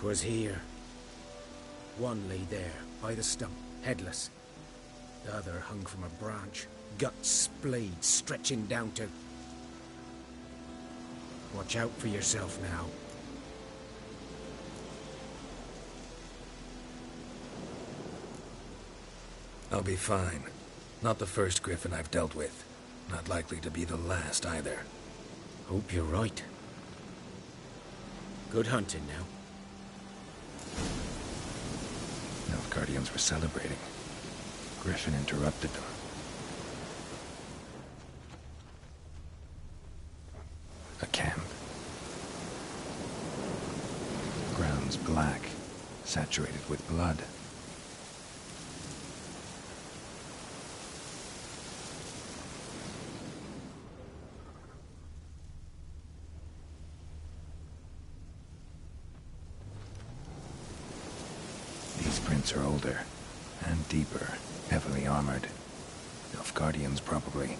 'Twas here. One lay there, by the stump, headless. The other hung from a branch, guts splayed, stretching down to... Watch out for yourself now. I'll be fine. Not the first griffin I've dealt with. Not likely to be the last, either. Hope you're right. Good hunting now. Nilfgaardians were celebrating. Griffin interrupted them. A camp. Grounds black, saturated with blood. These prints are older and deeper, heavily armored. Nilfgaardians, probably.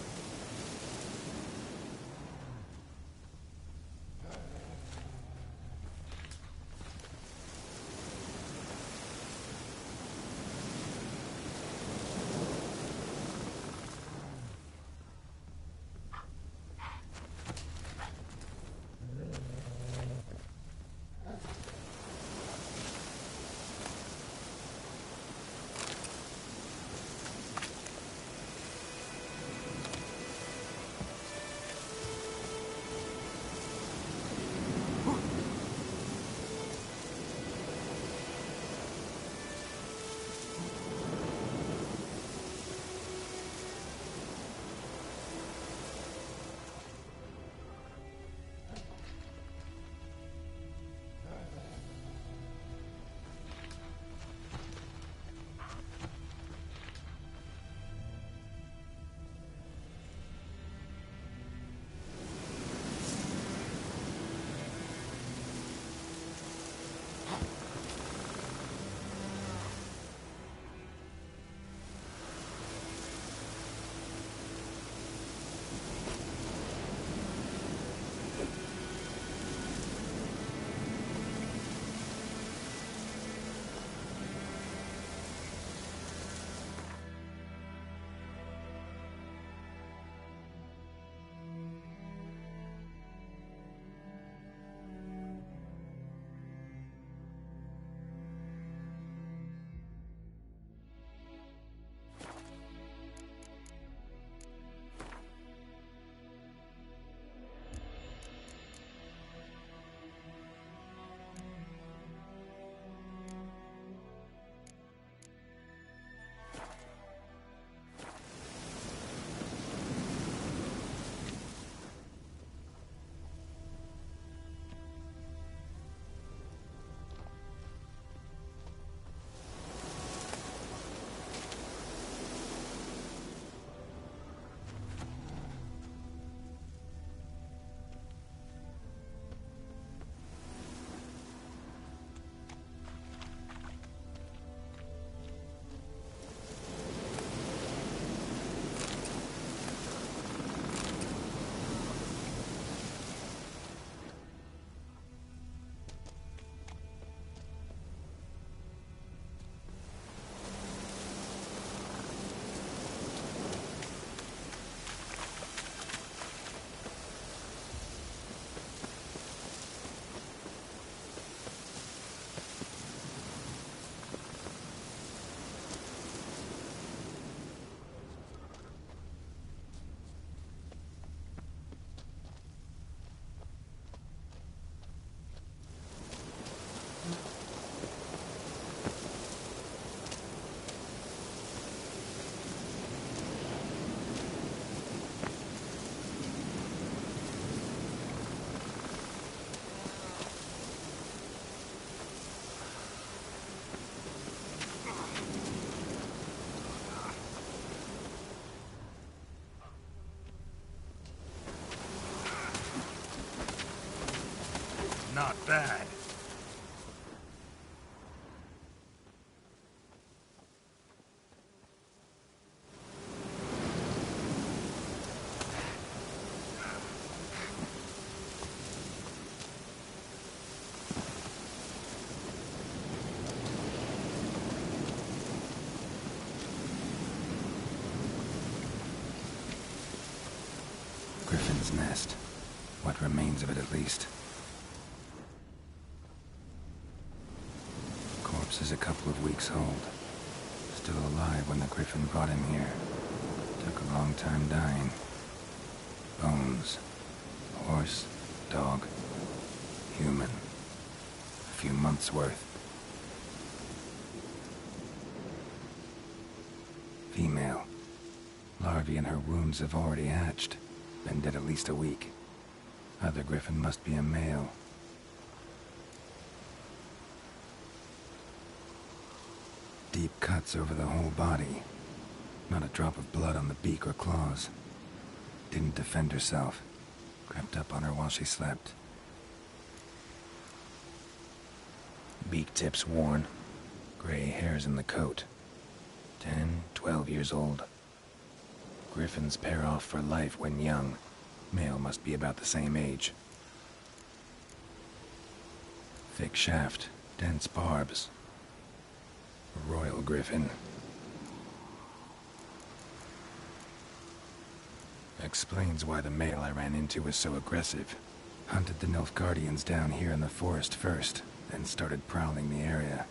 Not bad. Griffin's nest. What remains of it, at least. Corpse is a couple of weeks old. Still alive when the Griffin brought him here. Took a long time dying. Bones. Horse. Dog. Human. A few months' worth. Female. Larvae in her wounds have already hatched. Been dead at least a week. Other Griffin must be a male. Deep cuts over the whole body. Not a drop of blood on the beak or claws. Didn't defend herself. Crept up on her while she slept. Beak tips worn. Gray hairs in the coat. 10, 12 years old. Griffins pair off for life when young. Male must be about the same age. Thick shaft, dense barbs. A royal griffin. Explains why the male I ran into was so aggressive. Hunted the Nilfgaardians down here in the forest first, then started prowling the area.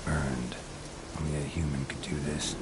Burned. Only a human could do this.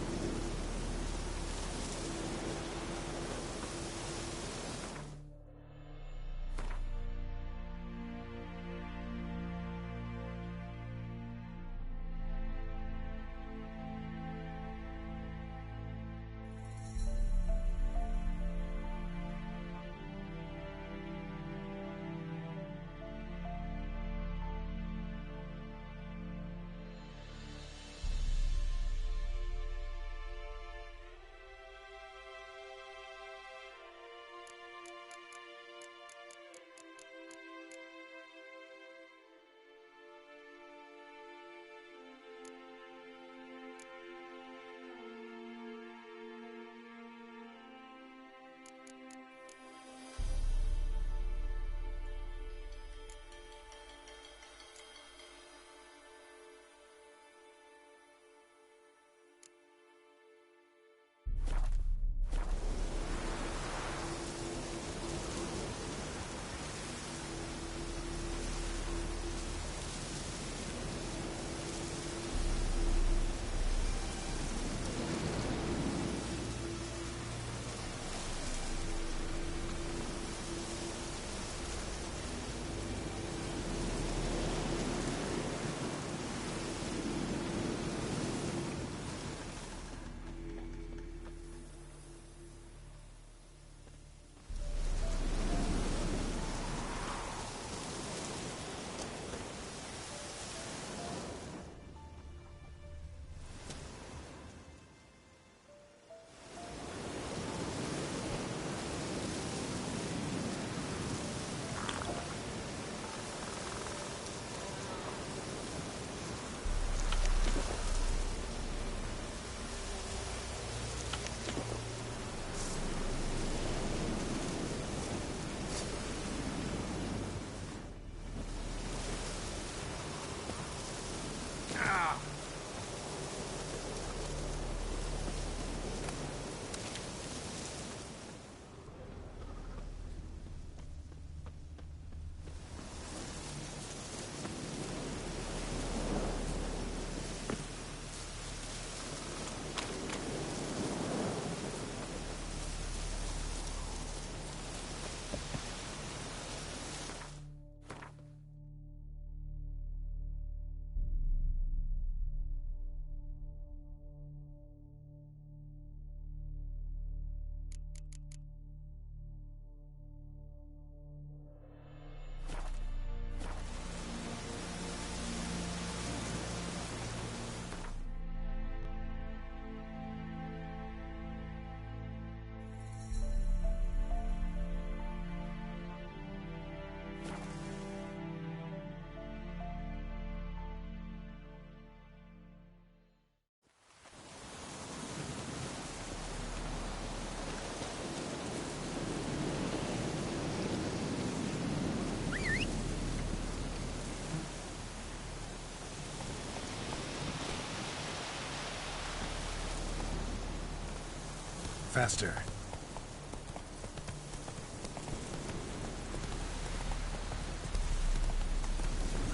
faster.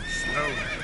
Slower.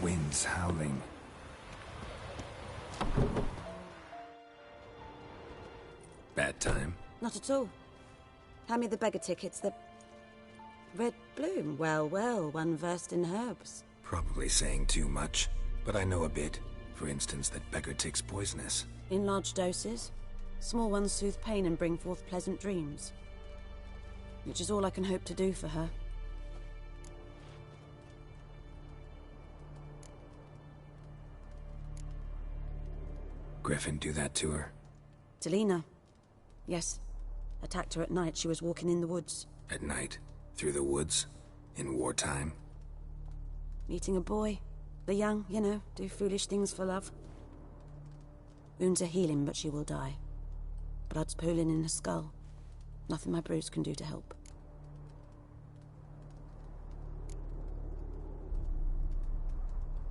Winds howling. Bad time? Not at all. Hand me the beggar tickets, the... Red bloom. Well, well, one versed in herbs. Probably saying too much, but I know a bit. For instance, that beggar tick's poisonous. In large doses. Small ones soothe pain and bring forth pleasant dreams. Which is all I can hope to do for her. Griffin do that to her? Delina. Yes. Attacked her at night. She was walking in the woods. At night? Through the woods? In wartime? Meeting a boy. The young, you know, do foolish things for love. Wounds are healing, but she will die. Blood's pooling in her skull. Nothing my bruise can do to help.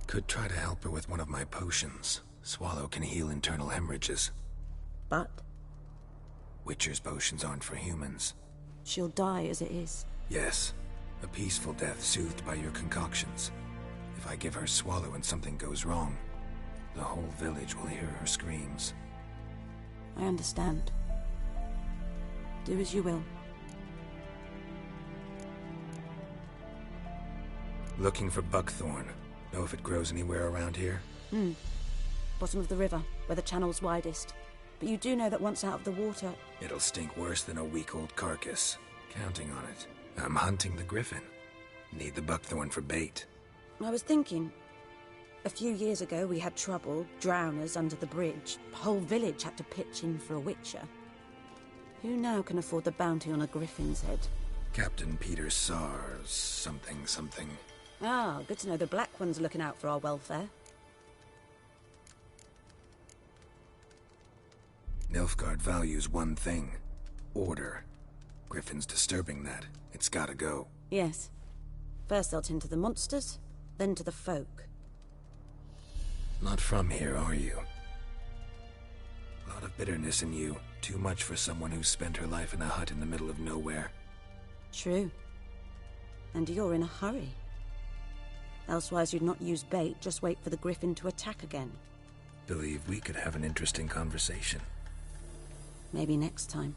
Could try to help her with one of my potions. Swallow can heal internal hemorrhages. But Witcher's potions aren't for humans. she'll die as it is. Yes. A peaceful death soothed by your concoctions. If I give her Swallow and something goes wrong, the whole village will hear her screams. I understand. Do as you will. Looking for buckthorn. Know if it grows anywhere around here? Bottom of the river, where the channel's widest. But you do know that once out of the water... It'll stink worse than a week-old carcass. Counting on it. I'm hunting the griffin. Need the buckthorn for bait. I was thinking... A few years ago we had trouble, drowners under the bridge. The whole village had to pitch in for a witcher. Who now can afford the bounty on a griffin's head? Captain Peter Sars, something. Ah, good to know the Black One's looking out for our welfare. Nilfgaard values one thing. Order. Griffin's disturbing that. It's gotta go. Yes. First they'll tend to the monsters, then to the folk. Not from here, are you? A lot of bitterness in you. Too much for someone who spent her life in a hut in the middle of nowhere. True. And you're in a hurry. Elsewise you'd not use bait, just wait for the griffin to attack again. Believe we could have an interesting conversation. Maybe next time.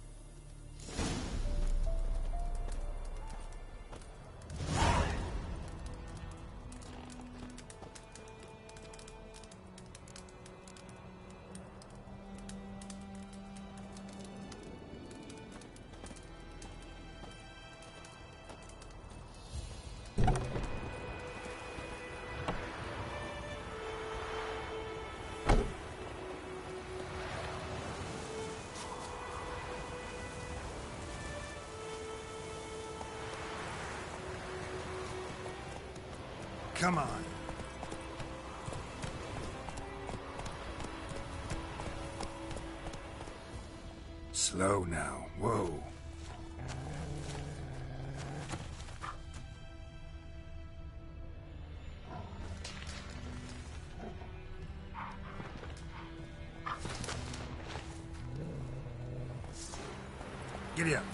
Come on. Slow now. Whoa. Giddy up.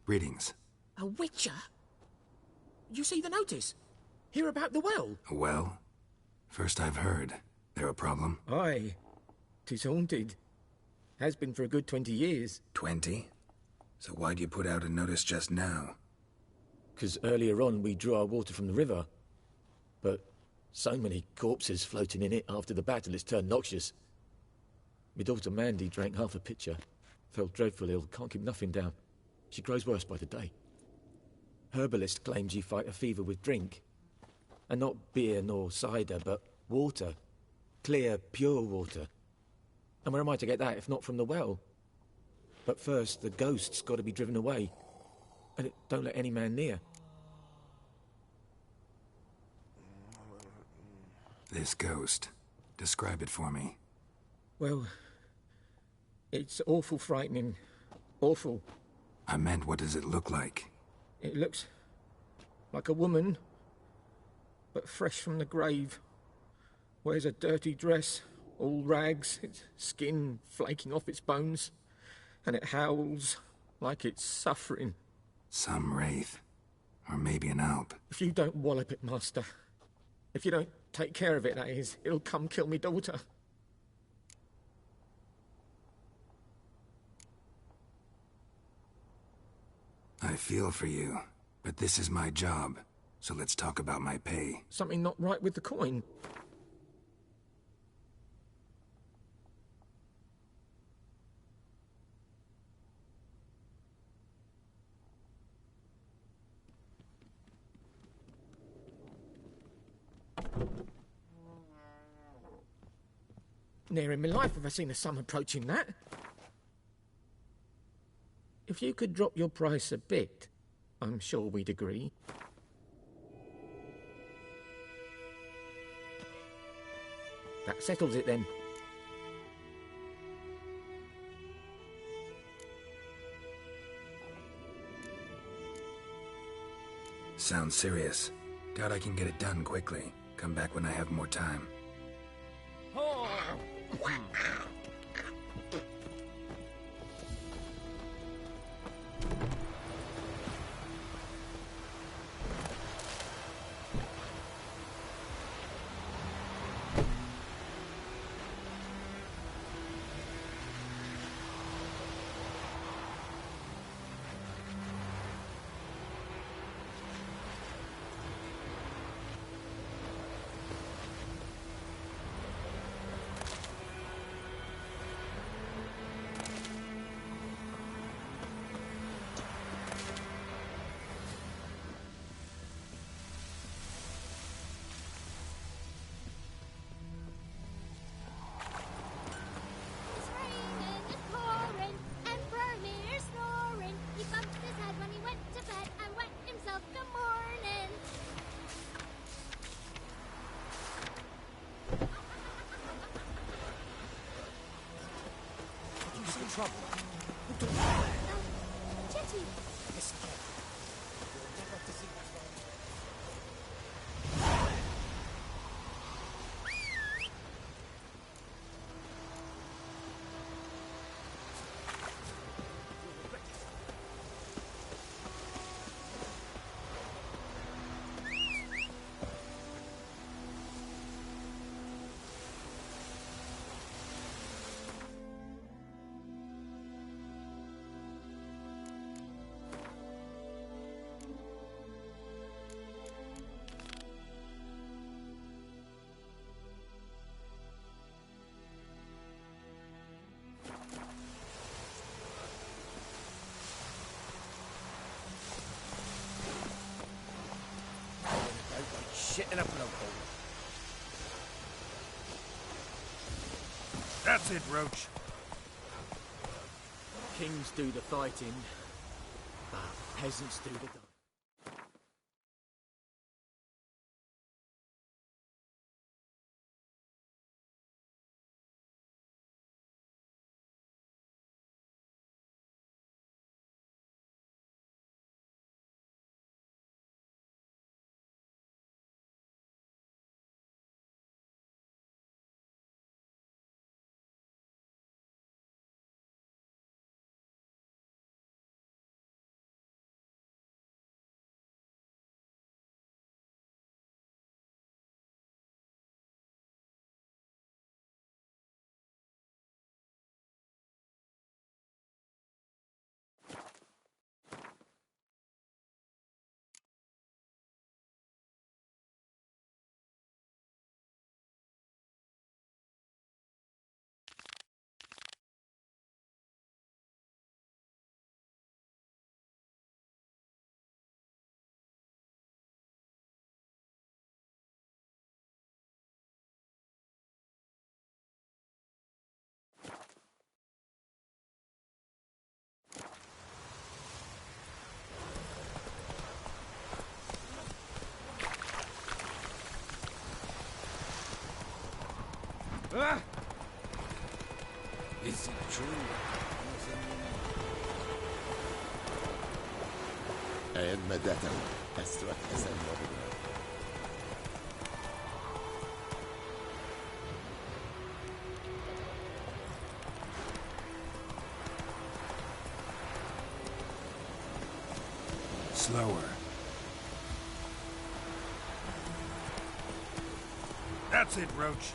Greetings. A witcher? You see the notice? Hear about the well? A well? First I've heard. There a problem? Aye. 'Tis haunted. Has been for a good 20 years. 20? So why'd you put out a notice just now? 'Cause earlier on we drew our water from the river. But so many corpses floating in it after the battle it's turned noxious. My daughter Mandy drank half a pitcher. Fell dreadful ill, can't keep nothing down. She grows worse by the day. Herbalist claims you fight a fever with drink. And not beer nor cider, but water. Clear, pure water. And where am I to get that if not from the well? But first, the ghost's got to be driven away. And it don't let any man near. This ghost. Describe it for me. Well, it's awful frightening. Awful. I meant, what does it look like? It looks like a woman, but fresh from the grave. Wears a dirty dress, all rags, its skin flaking off its bones, and it howls like it's suffering. Some wraith. Or maybe an alp. If you don't wallop it, Master, if you don't take care of it, that is, it'll come kill me daughter. I feel for you, but this is my job, so let's talk about my pay. Something not right with the coin. Near in my life have I seen a sum approaching that. If you could drop your price a bit, I'm sure we'd agree. That settles it then. Sounds serious. Doubt I can get it done quickly. Come back when I have more time. It's raining, it's pouring, and Vermeer's snoring. He bumped his head when he went to bed and wet himself good morning. You see trouble? Chitty, Listen carefully. You'll never deceive us while shit in a blowhole. That's it, Roach. Kings do the fighting, but peasants do the dying. Is it true? Elmedeten, ezt ezen magadra. Slower. That's it, Roach.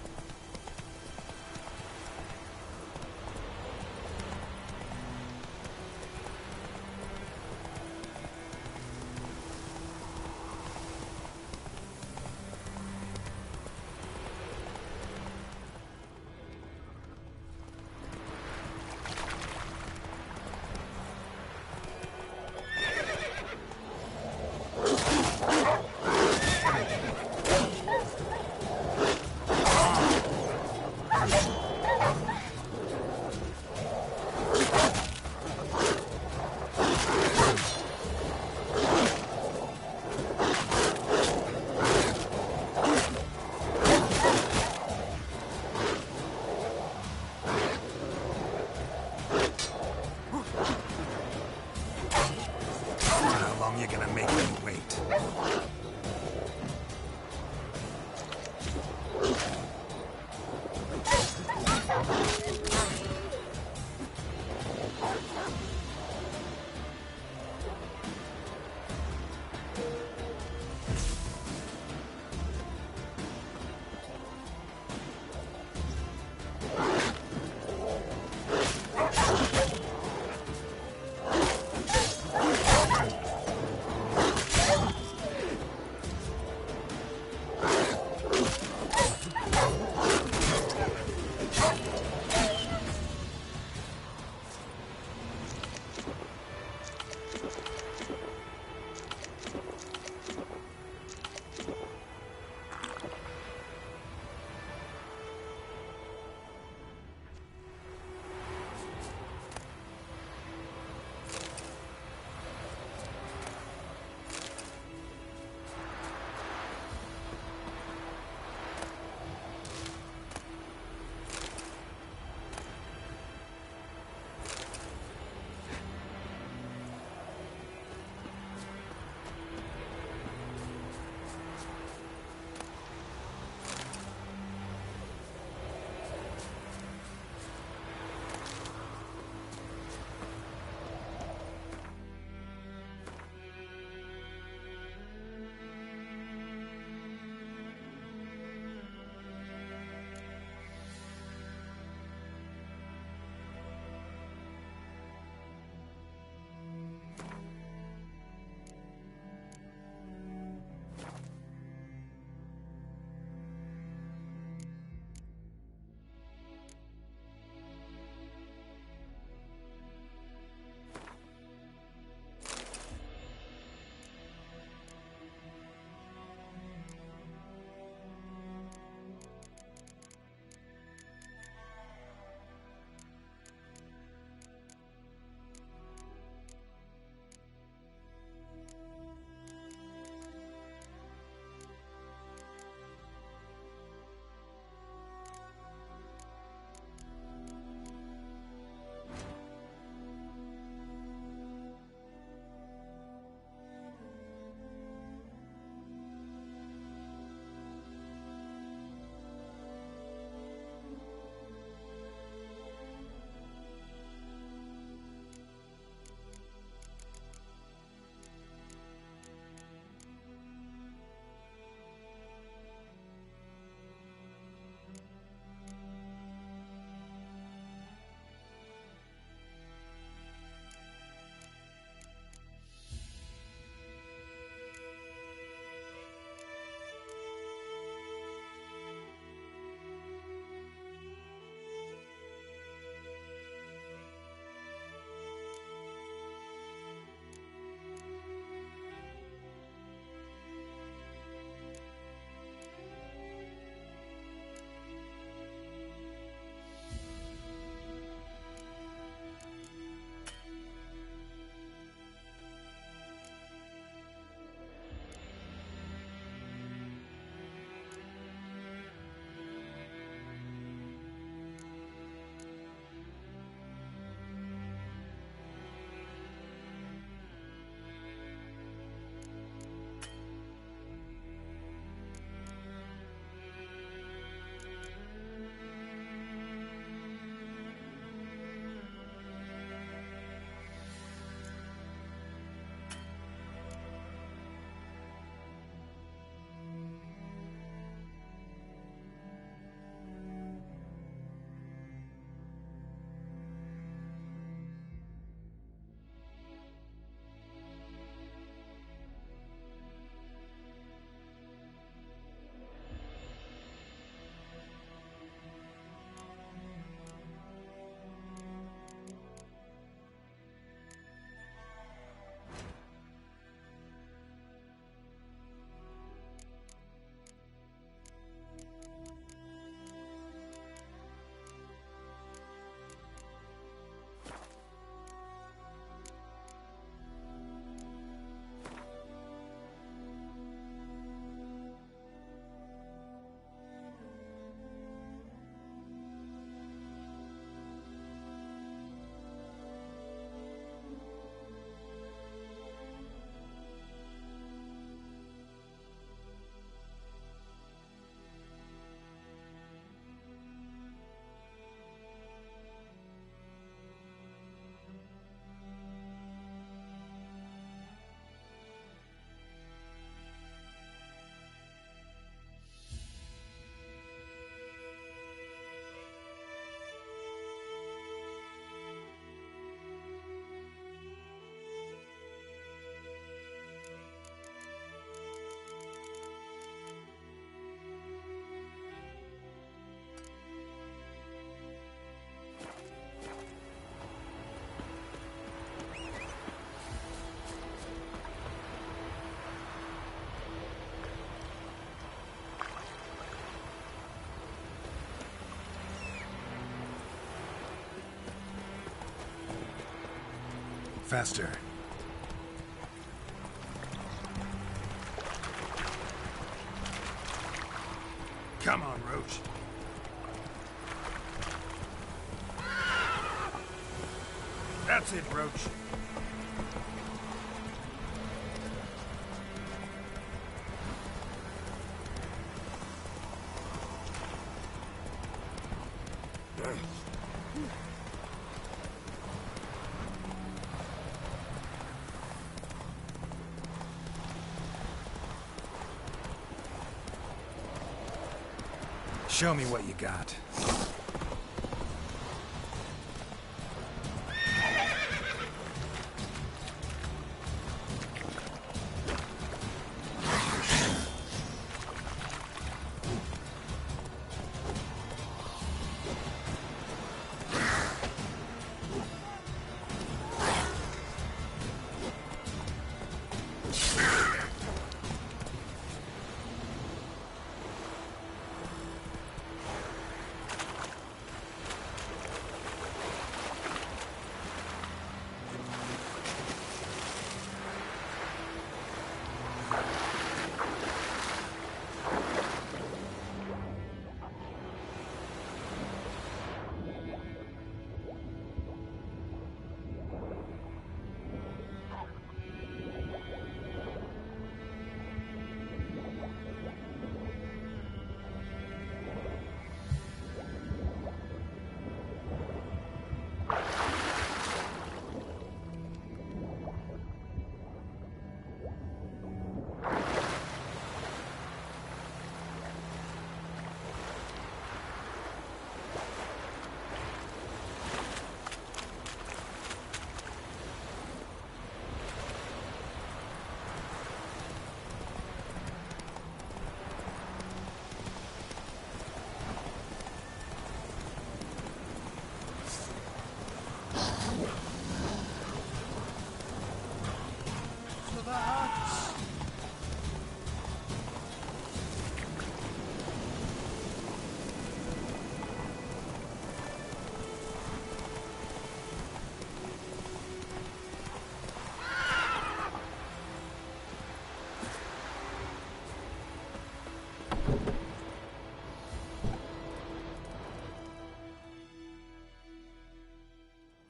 Faster. Come on, Roach. That's it, Roach. Show me what you got.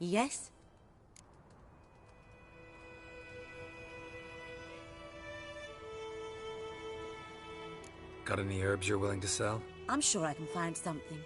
Yes? Got any herbs you're willing to sell? I'm sure I can find something.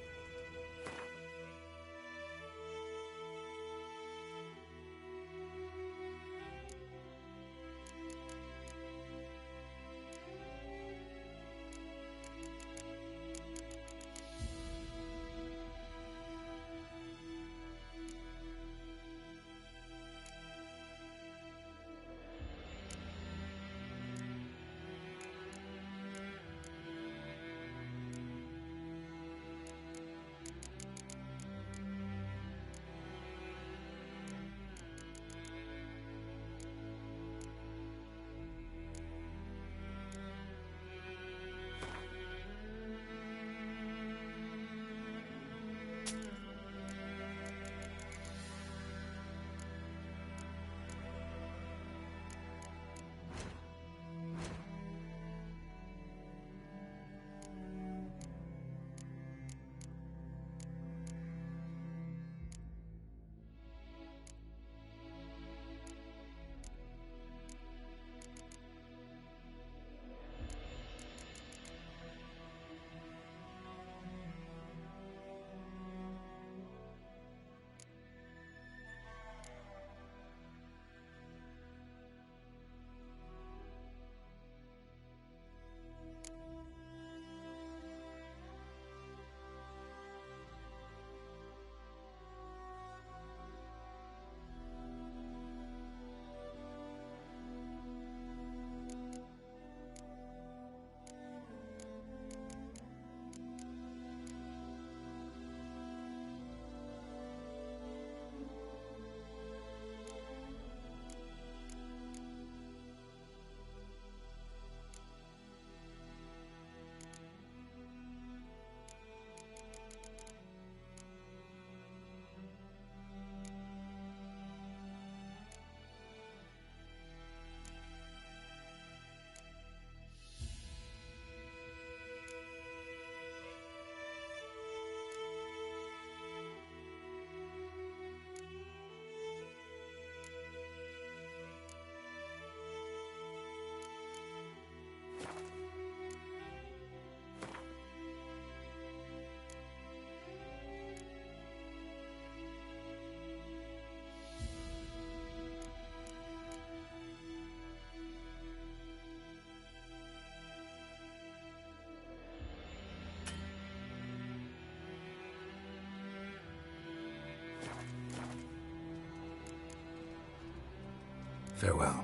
Farewell.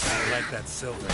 I like that silver.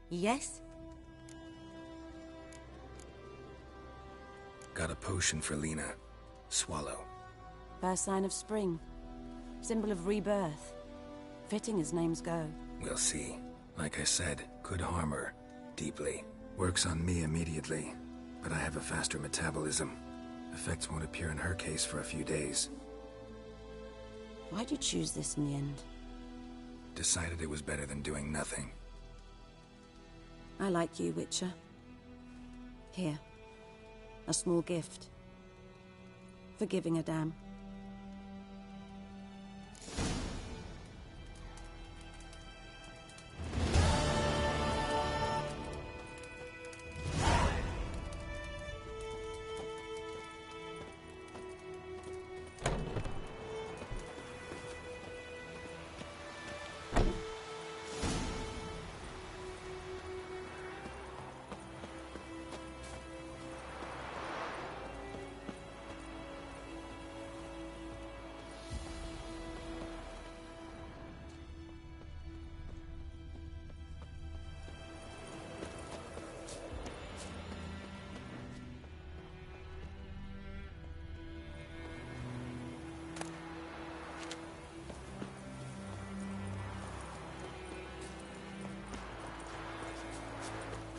Yes? Got a potion for Lena. Swallow. First sign of spring. Symbol of rebirth. Fitting as names go. We'll see. Like I said, could harm her. Deeply. Works on me immediately. But I have a faster metabolism. Effects won't appear in her case for a few days. Why'd you choose this in the end? Decided it was better than doing nothing. I like you, Witcher. Here. A small gift. For giving a damn.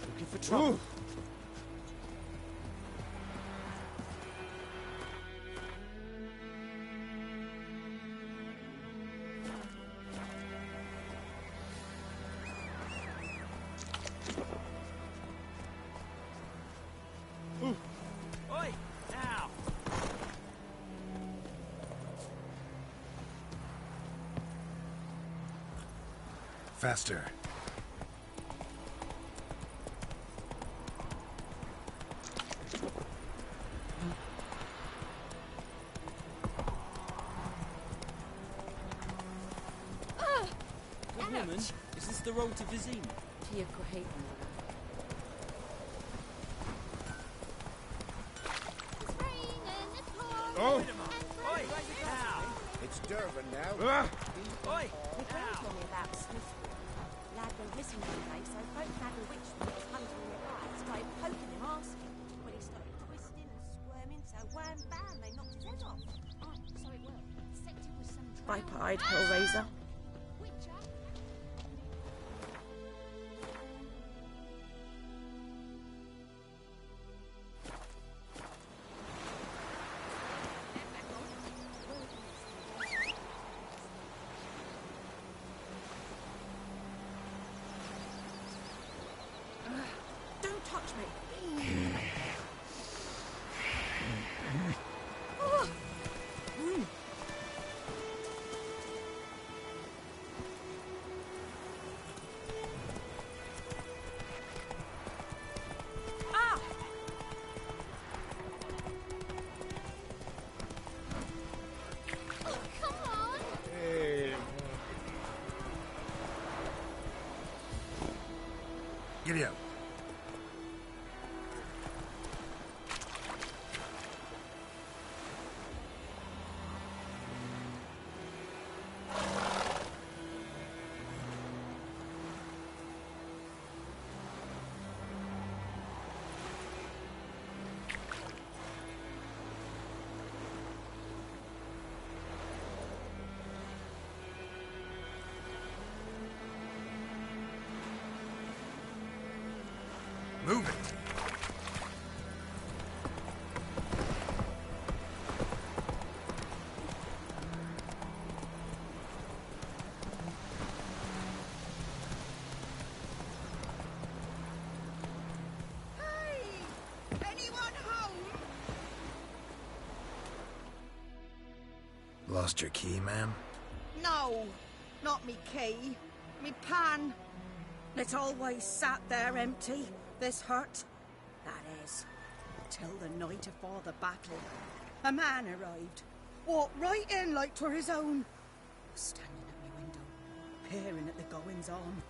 Looking for trouble. Oi! Now! Faster. Good woman, is this the road to Vizima? beauty of Grahaven. It's raining, it's pouring, Oh. and Oi, burning. now. It's Durban now. Oi, The friend told me about Smithfield. Lad went missing one day, so folk had a witch from his hunter nearby. Started poking him, asking. When he started twisting and squirming, so wham bam, they knocked his head off. Oh, so it will. Said it was some Viper-eyed Hellraiser. witcher. Don't touch me. Ah! Oh, come on. Giddy up. Move it. Anyone home? Lost your key, ma'am? No, not me key. Me pan. It always sat there empty, this hut. That is, till the night afore the battle. A man arrived, walked right in like 'twere his own. Standing at my window, peering at the goings on.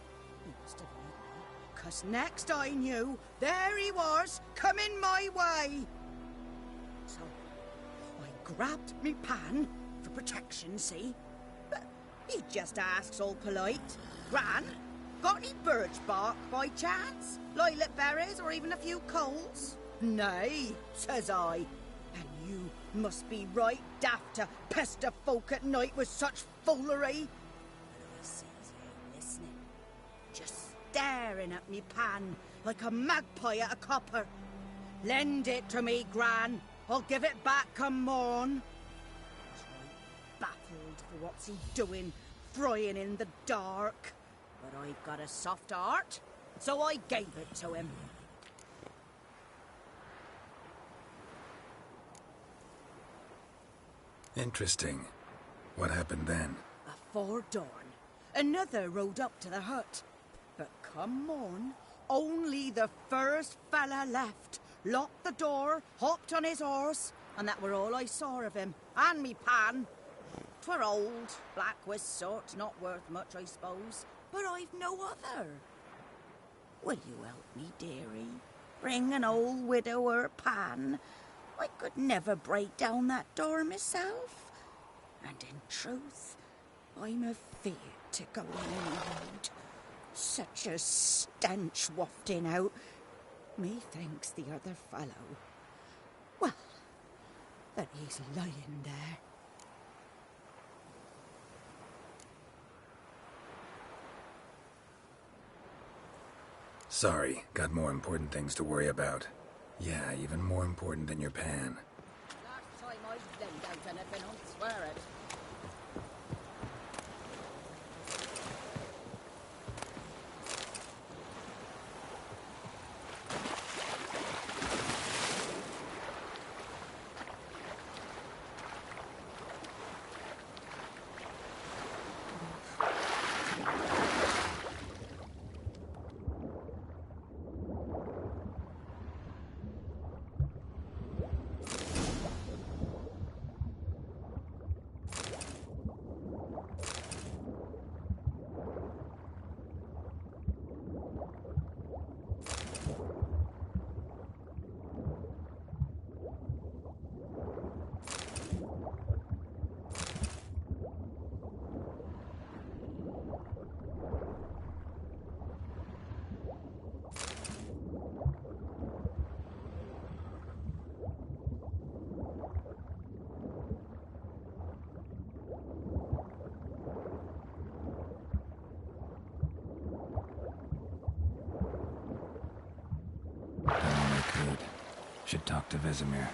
He must have known me, 'cause next I knew, there he was, coming my way. So, I grabbed me pan, for protection, see? But he just asks all polite, Gran, got any birch bark by chance? Lilac berries or even a few coals? Nay, says I. And you must be right daft to pester folk at night with such foolery. But I sees him listening, just staring at me pan like a magpie at a copper. Lend it to me, Gran. I'll give it back come morn. He's right baffled for what's he doing, frying in the dark. But I've got a soft heart, so I gave it to him. Interesting. What happened then? Afore dawn, another rode up to the hut. But come morn, only the first fella left, locked the door, hopped on his horse, and that were all I saw of him, and me pan. 'Twere old, black with sort, not worth much, I suppose, but I've no other. Will you help me, dearie? Bring an old widower pan. I could never break down that door myself. And in truth, I'm afeard to go in any road. Such a stench wafting out. Methinks the other fellow, well, that he's lying there. Sorry, got more important things to worry about. Yeah, even more important than your pan. Last time I lent out anything, I'll swear it. Should talk to Vesemir.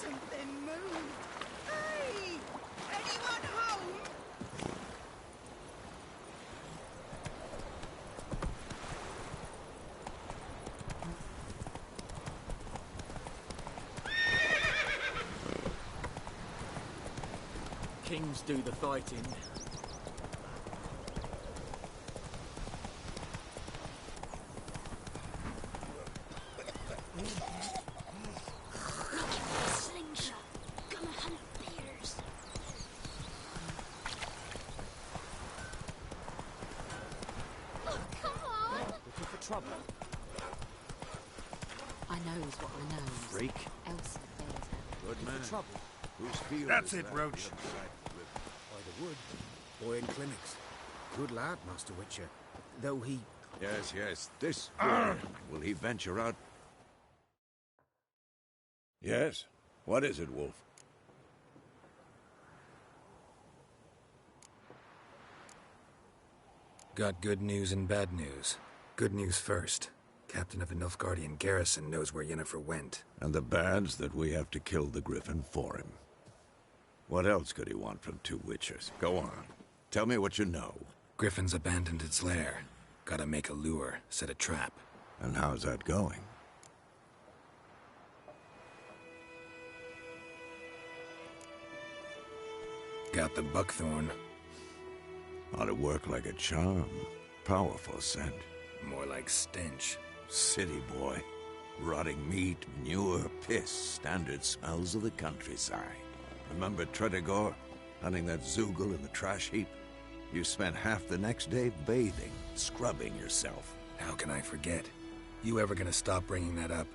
Something moved. Hey! Anyone home? Kings do the fighting. Slingshot. Gonna hunt bears. Oh, come on! Looking for trouble? I knows what I knows. Freak. Elsa failed her. Good man. Trouble. Whose field That's is it, that Roach. the other side of the river? By the wood. Boy in clinics. Good lad, Master Witcher. Though he... Yes, yes. This boy. Will he venture out? Yes. What is it, Wolf? Got good news and bad news. Good news first. Captain of the Nilfgaardian garrison knows where Yennefer went. And the bad's that we have to kill the Griffin for him. What else could he want from two witchers? Go on. Tell me what you know. Griffin's abandoned its lair. Gotta make a lure, set a trap. And how's that going? Got the buckthorn. Ought to work like a charm. Powerful scent. More like stench. City boy. Rotting meat, manure, piss. Standard smells of the countryside. Remember Tretogor? Hunting that Zoogle in the trash heap? You spent half the next day bathing, scrubbing yourself. How can I forget? You ever gonna stop bringing that up?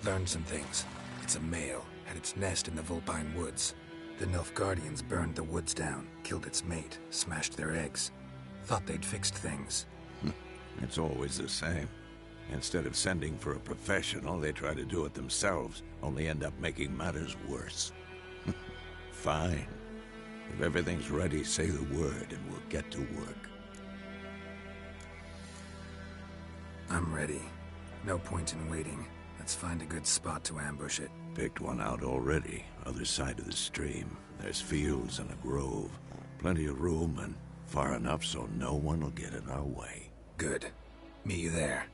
Learned some things. It's a male, had its nest in the Vulpine Woods. The Nilfgaardians burned the woods down, killed its mate, smashed their eggs. Thought they'd fixed things. It's always the same. Instead of sending for a professional, they try to do it themselves, only end up making matters worse. Fine. If everything's ready, say the word and we'll get to work. I'm ready. No point in waiting. Let's find a good spot to ambush it. Picked one out already, other side of the stream. There's fields and a grove. Plenty of room and far enough so no one will get in our way. Good. Meet you there.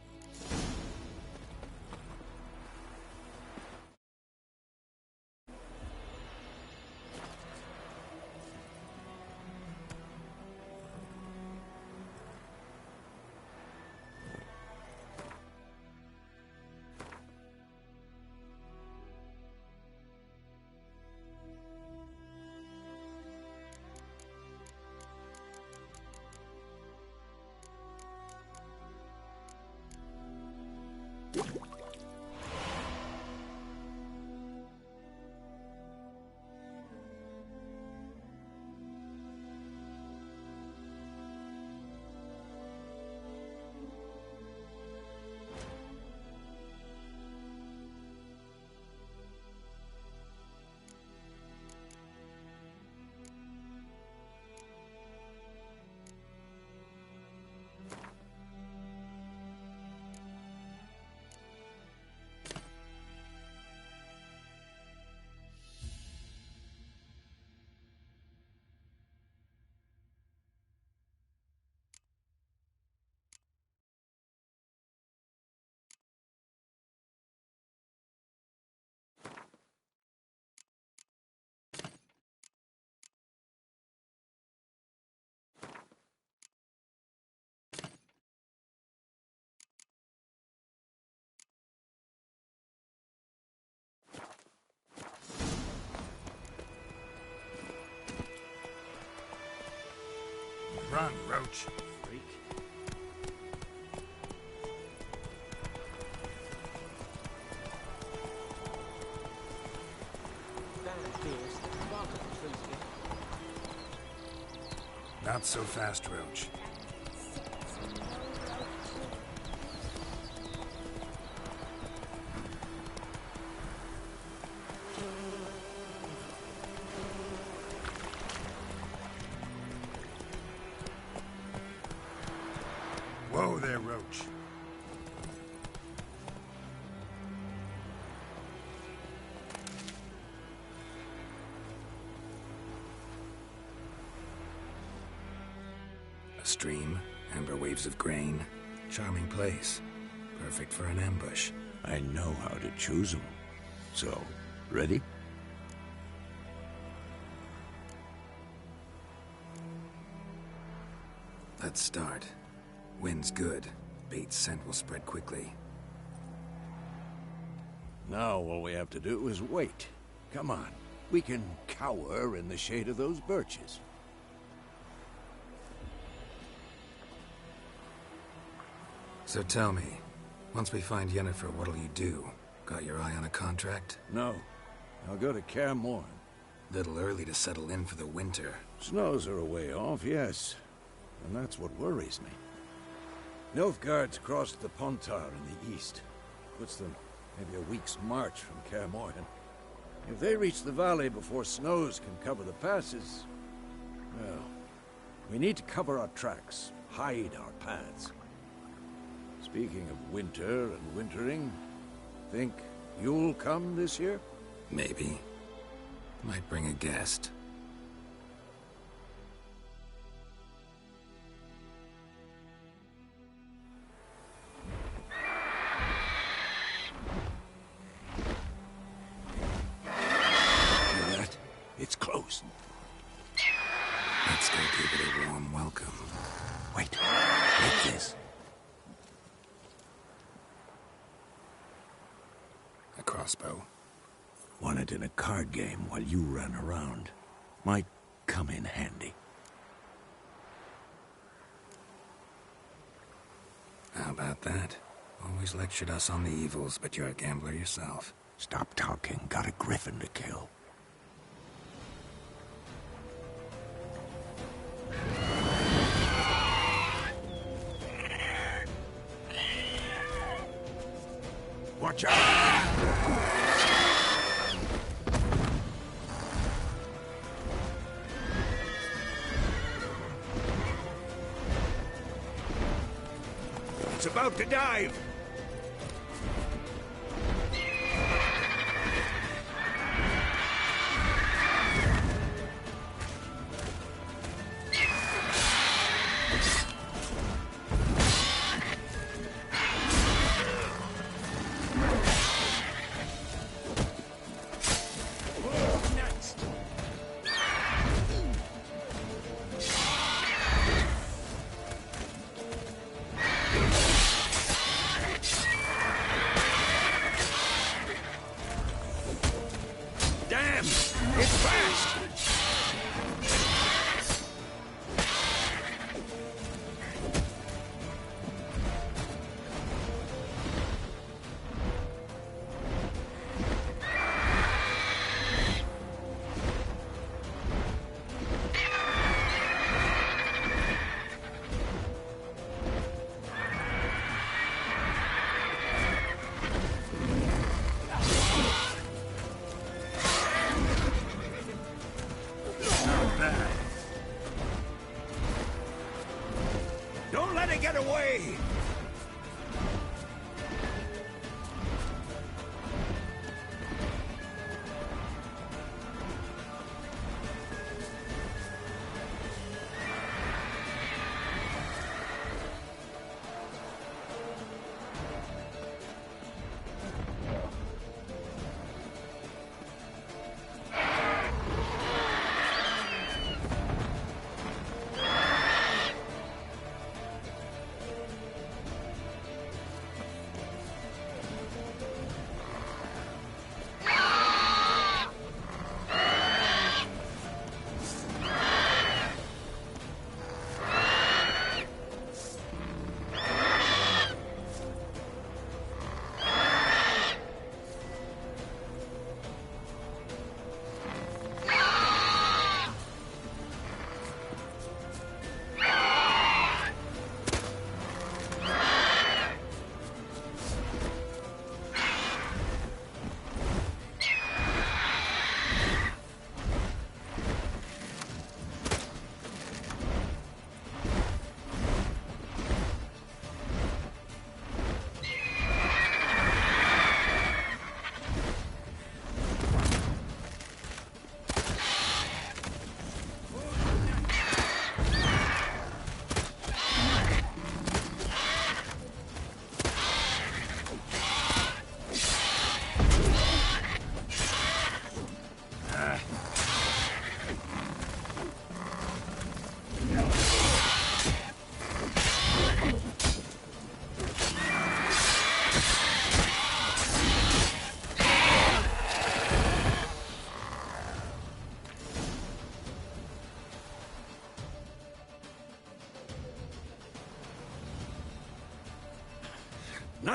Run, Roach. Freak. Not so fast, Roach. Whoa there, Roach. A stream, amber waves of grain. Charming place. Perfect for an ambush. I know how to choose them. So, ready? Let's start. Wind's good. Bait's scent will spread quickly. Now all we have to do is wait. Come on. We can cower in the shade of those birches. So tell me, once we find Yennefer, what'll you do? Got your eye on a contract? No. I'll go to Kaer Morhen. Little early to settle in for the winter. Snows are a way off, yes. And that's what worries me. Nilfgaard's crossed the Pontar in the east. Puts them maybe a week's march from Kaer Morhen. If they reach the valley before snows can cover the passes, well, we need to cover our tracks, hide our paths. Speaking of winter and wintering, think you'll come this year? Maybe. Might bring a guest. Hear that? It's close. Let's go give it a warm welcome. Wait. Take this. A crossbow. Won it in a card game while you ran around. Might come in handy. How about that? Always lectured us on the evils, but you're a gambler yourself. Stop talking. Got a griffin to kill. Watch out! It's about to dive! Don't let it get away!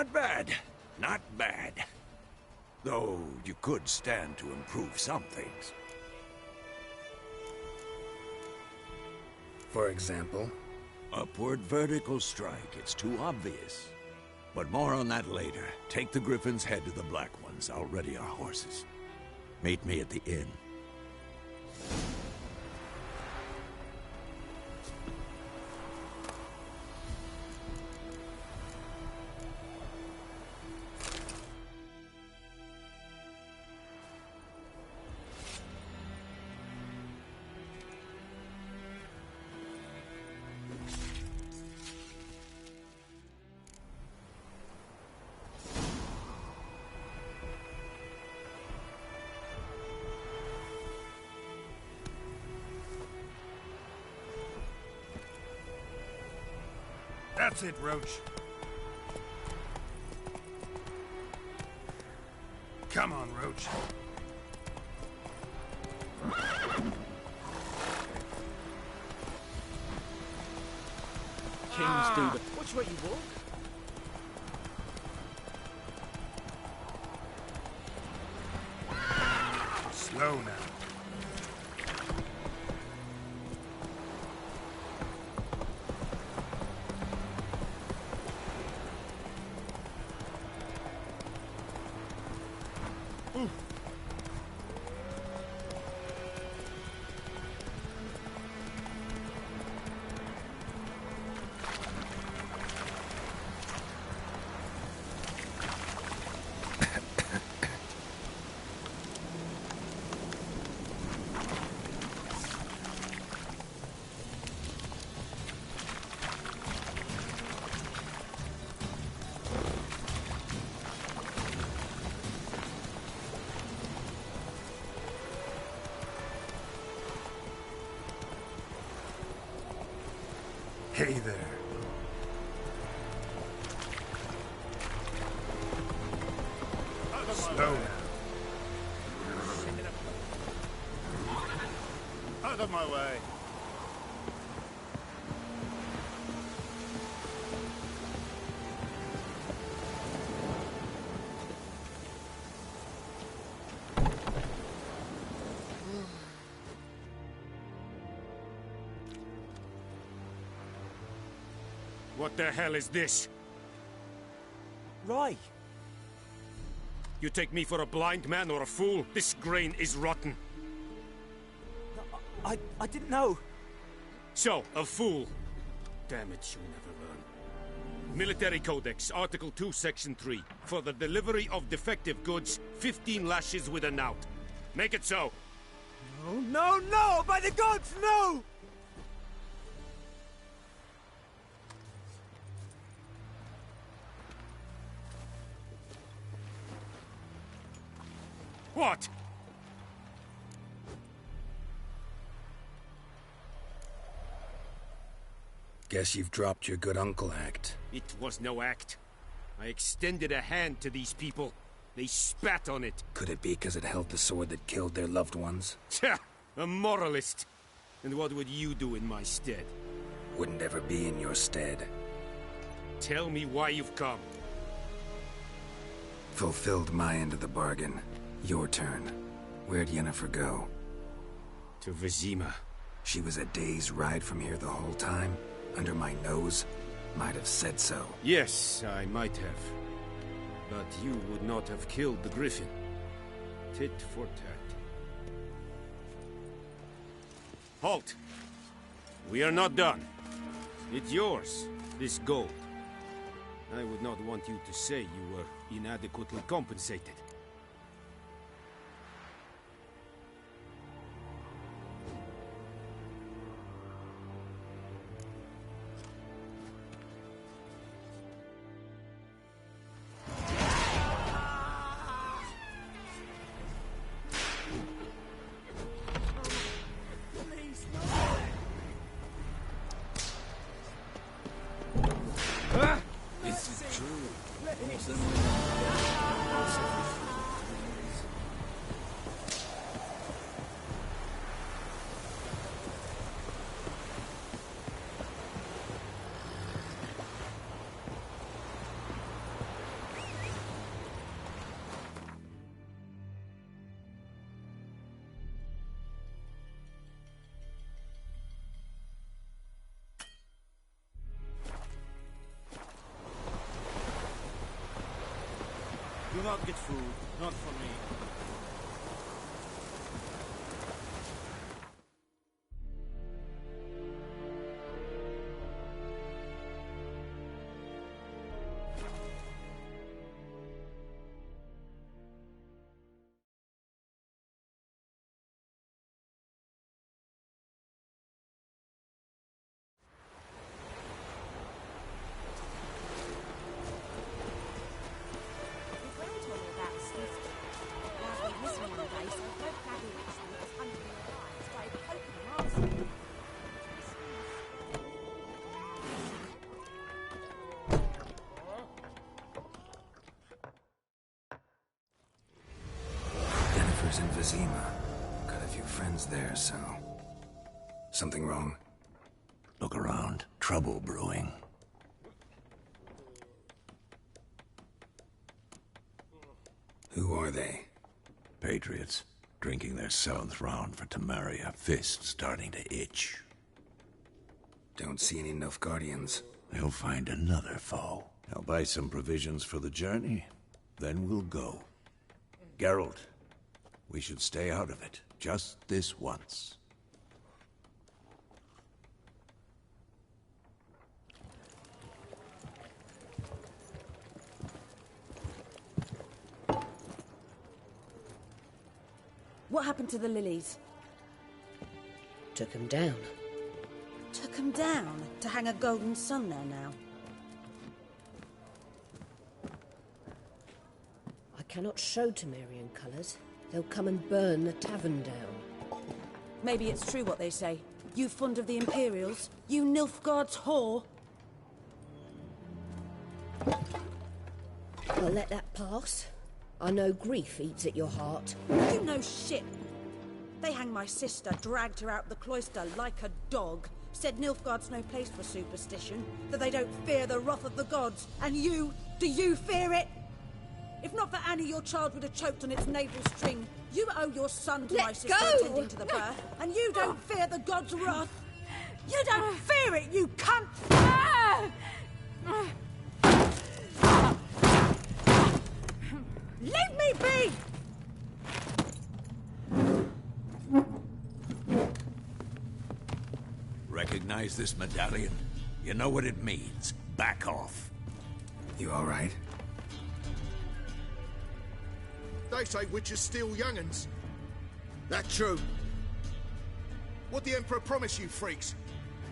Not bad. Not bad. Though you could stand to improve some things. For example? Upward vertical strike. It's too obvious. But more on that later. Take the Griffin's head to the Black Ones. I'll ready our horses. Meet me at the inn. That's it, Roach. Come on, Roach. Kings do the... Watch where you walk. Slow now. Hey there. Slow now. Out of my way. What the hell is this? Right. You take me for a blind man or a fool? This grain is rotten. I didn't know. So, a fool. Damn it, you'll never learn. Military Codex, Article 2, Section 3. For the delivery of defective goods, 15 lashes with a knout. Make it so. No, no, no! By the gods, no! What? Guess you've dropped your good uncle act. It was no act. I extended a hand to these people. They spat on it. Could it be because it held the sword that killed their loved ones? Tja! A moralist. And what would you do in my stead? Wouldn't ever be in your stead. Tell me why you've come. Fulfilled my end of the bargain. Your turn. Where'd Yennefer go? To Vizima. She was a day's ride from here the whole time? Under my nose? Might have said so. Yes, I might have. But you would not have killed the Griffin. Tit for tat. Halt! We are not done. It's yours, this gold. I would not want you to say you were inadequately compensated. Is it true? Do not get food. Not for me. Jennifer's in Vizima. Got a few friends there, so... Something wrong? Look around. Trouble brewing. Who are they? Patriots. Drinking their 7th round for Temeria. Fist starting to itch. Don't see any Nilfgaardians. They'll find another foe. I'll buy some provisions for the journey. Then we'll go. Geralt, we should stay out of it. Just this once. What happened to the lilies? Took them down. Took them down? To hang a golden sun there now? I cannot show Temerian colours. They'll come and burn the tavern down. Maybe it's true what they say. You fond of the Imperials? You Nilfgaard's whore? I'll let that pass. I know grief eats at your heart. You know shit. They hanged my sister, dragged her out the cloister like a dog. Said Nilfgaard's no place for superstition, that they don't fear the wrath of the gods. And you, do you fear it? If not for Annie, your child would have choked on its navel string. You owe your son to my sister attending to the birth, and you don't fear the gods' wrath. You don't fear it, you cunt! Leave me be! Recognize this medallion? You know what it means. Back off. You all right? They say witches steal young'uns. That true? What the Emperor promise you, freaks?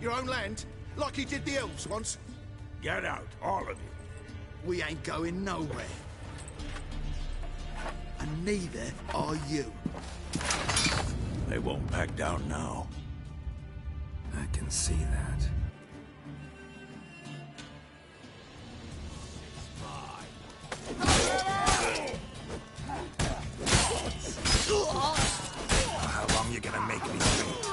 Your own land? Like he did the elves once? Get out, all of you. We ain't going nowhere. And neither are you. They won't back down now. I can see that. How long you gonna make me wait?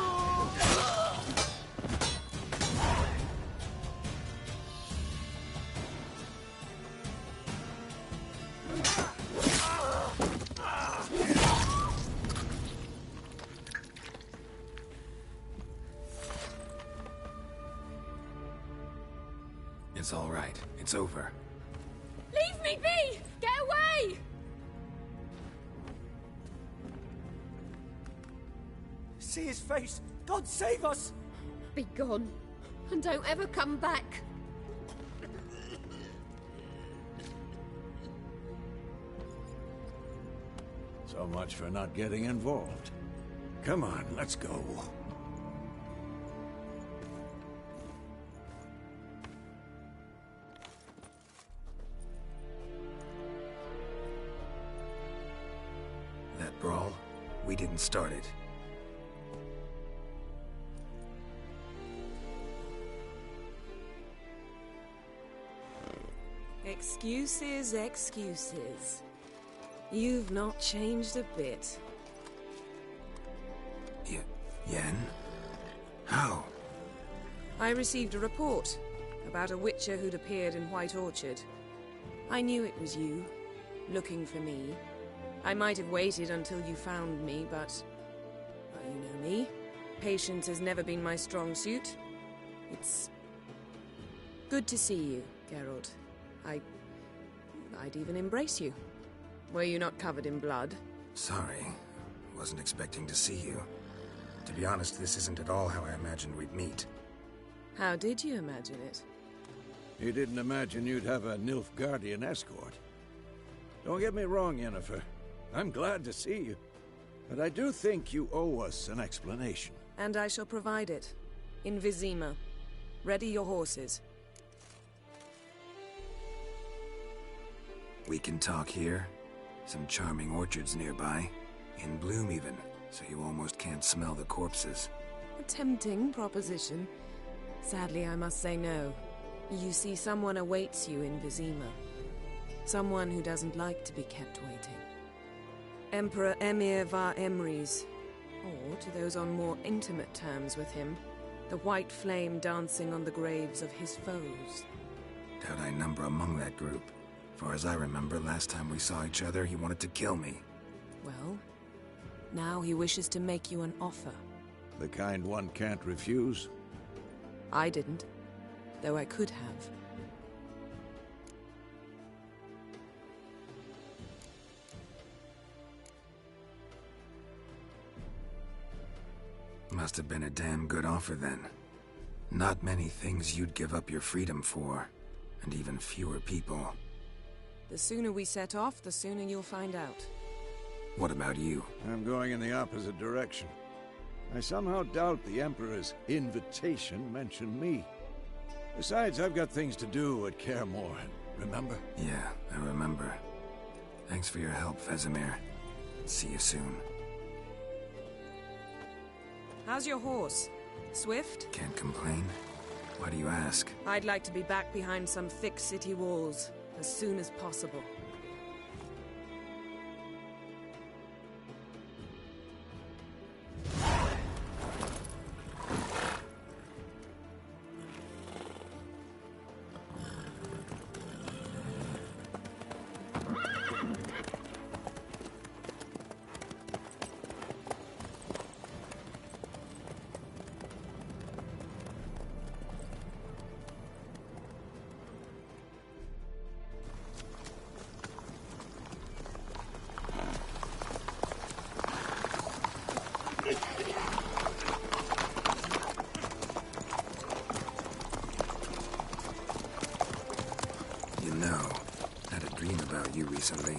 It's all right. It's over. Leave me be! Get away! See his face! God save us! Be gone, and don't ever come back. So much for not getting involved. Come on, let's go. That brawl, we didn't start it. Excuses, excuses. You've not changed a bit. Yen? How? I received a report about a witcher who'd appeared in White Orchard. I knew it was you, looking for me. I might have waited until you found me, but... well, you know me. Patience has never been my strong suit. It's... good to see you, Geralt. I'd even embrace you. Were you not covered in blood? Sorry. Wasn't expecting to see you. To be honest, this isn't at all how I imagined we'd meet. How did you imagine it? You didn't imagine you'd have a Nilfgaardian escort. Don't get me wrong, Yennefer. I'm glad to see you. But I do think you owe us an explanation. And I shall provide it. In Vizima. Ready your horses. We can talk here. Some charming orchards nearby. In bloom even, so you almost can't smell the corpses. A tempting proposition. Sadly, I must say no. You see, someone awaits you in Vizima. Someone who doesn't like to be kept waiting. Emperor Emir var Emrys. Or, to those on more intimate terms with him, the white flame dancing on the graves of his foes. Doubt I number among that group. Far as I remember, last time we saw each other, he wanted to kill me. Well, now he wishes to make you an offer. The kind one can't refuse? I didn't, though I could have. Must have been a damn good offer then. Not many things you'd give up your freedom for, and even fewer people. The sooner we set off, the sooner you'll find out. What about you? I'm going in the opposite direction. I somehow doubt the Emperor's invitation mentioned me. Besides, I've got things to do at Kaer Morhen, remember? Yeah, I remember. Thanks for your help, Vesemir. See you soon. How's your horse? Swift? Can't complain. Why do you ask? I'd like to be back behind some thick city walls as soon as possible. Recently.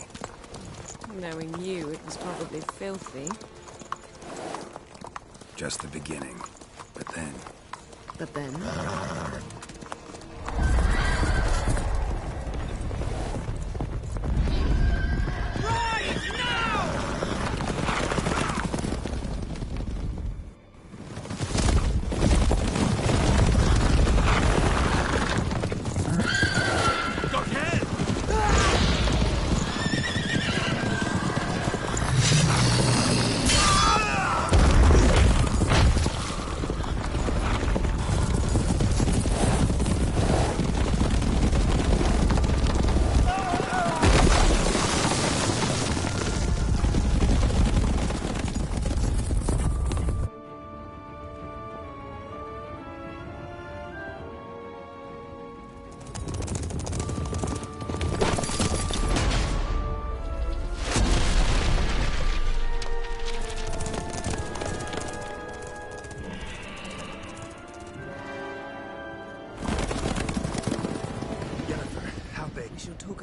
Knowing you, it was probably filthy. Just the beginning. But then... But then?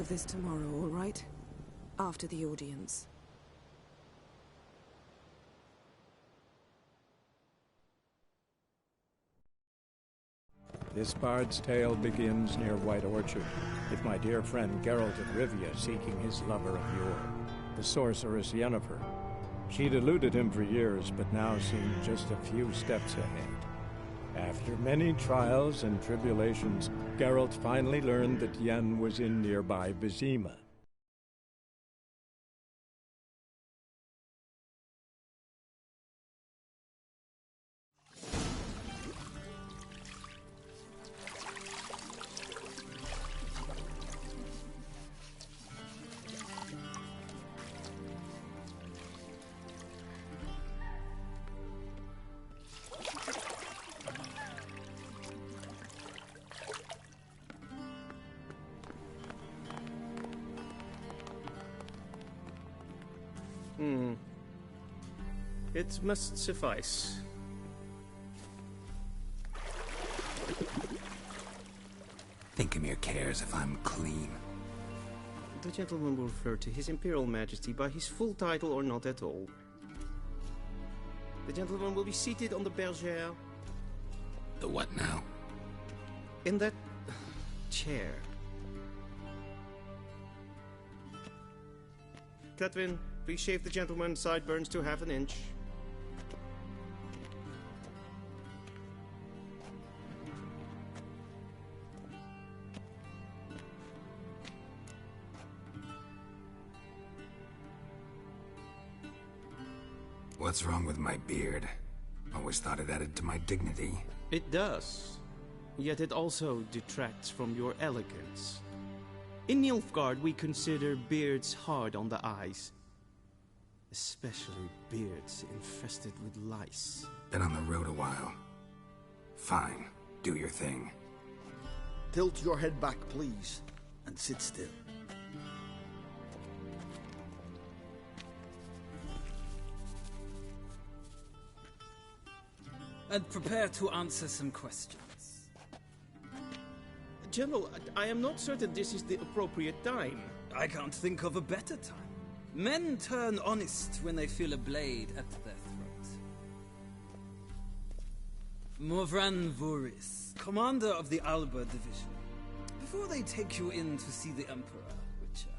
This tomorrow, all right? After the audience. This bard's tale begins near White Orchard, with my dear friend Geralt of Rivia seeking his lover of yore, the sorceress Yennefer. She'd eluded him for years, but now seemed just a few steps ahead. After many trials and tribulations, Geralt finally learned that Yen was in nearby Vizima. It must suffice. Thinkamere cares if I'm clean. The gentleman will refer to His Imperial Majesty by his full title or not at all. The gentleman will be seated on the bergère. The what now? In that chair. Cletwin, please shave the gentleman's sideburns to ½ inch. What's wrong with my beard? Always thought it added to my dignity. It does. Yet it also detracts from your elegance. In Nilfgaard, we consider beards hard on the eyes. Especially beards infested with lice. Been on the road a while. Fine. Do your thing. Tilt your head back, please, and sit still. And prepare to answer some questions. General, I am not certain this is the appropriate time. I can't think of a better time. Men turn honest when they feel a blade at their throat. Morvran Voorhis, commander of the Alba Division. Before they take you in to see the Emperor, Witcher,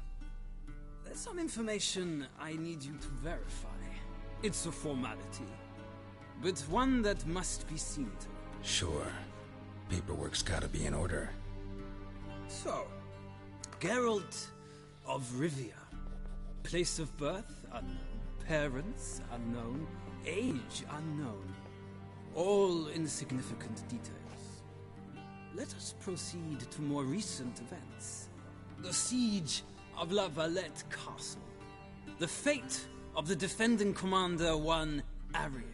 there's some information I need you to verify. It's a formality, but one that must be seen to. Sure. Paperwork's gotta be in order. So, Geralt of Rivia. Place of birth unknown. Parents unknown. Age unknown. All insignificant details. Let us proceed to more recent events. The siege of La Valette Castle. The fate of the defending commander, one Arian.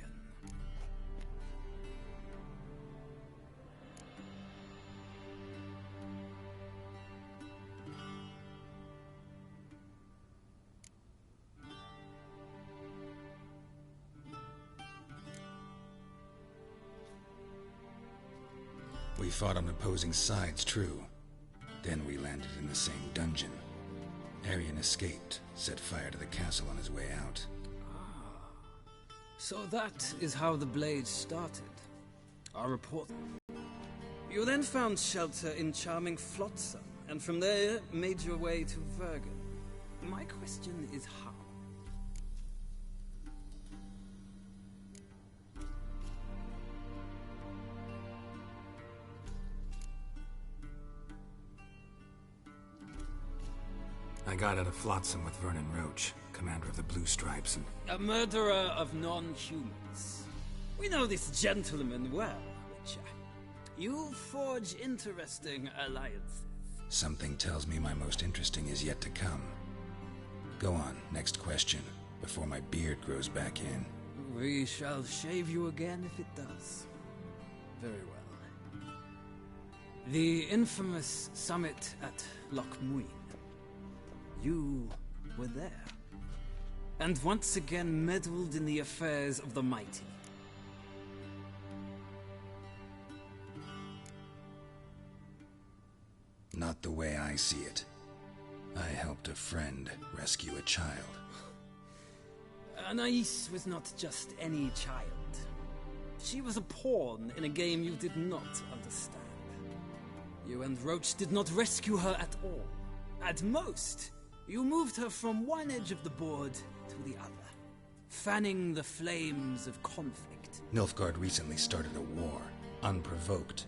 We fought on opposing sides, true. Then we landed in the same dungeon. Arian escaped, set fire to the castle on his way out. So that is how the Blade started. Our report. You then found shelter in charming Flotsam, and from there made your way to Vergen. My question is how? I got out of Flotsam with Vernon Roach, commander of the Blue Stripes, and... A murderer of non-humans. We know this gentleman well, Witcher. You forge interesting alliances. Something tells me my most interesting is yet to come. Go on, next question, before my beard grows back in. We shall shave you again if it does. Very well. The infamous summit at Loch Muin. You were there, and once again meddled in the affairs of the mighty. Not the way I see it. I helped a friend rescue a child. Anais was not just any child. She was a pawn in a game you did not understand. You and Roach did not rescue her at all. At most, you moved her from one edge of the board to the other, fanning the flames of conflict. Nilfgaard recently started a war, unprovoked.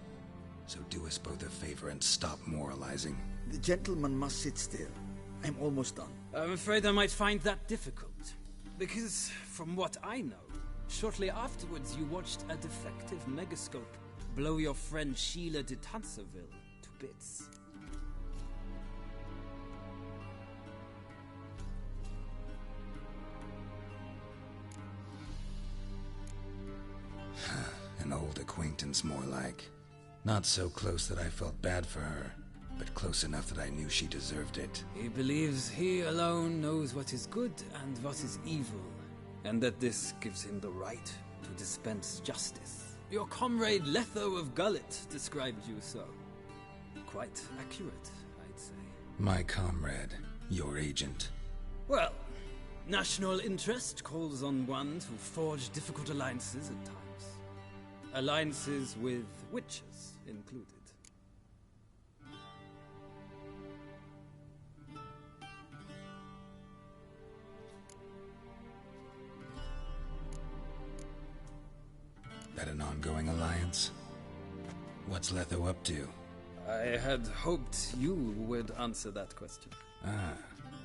So do us both a favor and stop moralizing. The gentleman must sit still. I'm almost done. I'm afraid I might find that difficult. Because, from what I know, shortly afterwards you watched a defective megascope blow your friend Sheila de Tanserville to bits. An old acquaintance, more like. Not so close that I felt bad for her, but close enough that I knew she deserved it. He believes he alone knows what is good and what is evil, and that this gives him the right to dispense justice. Your comrade Letho of Gullet described you so. Quite accurate, I'd say. My comrade, your agent. Well, national interest calls on one to forge difficult alliances at times. Alliances with witches included. That an ongoing alliance? What's Letho up to? I had hoped you would answer that question. Ah,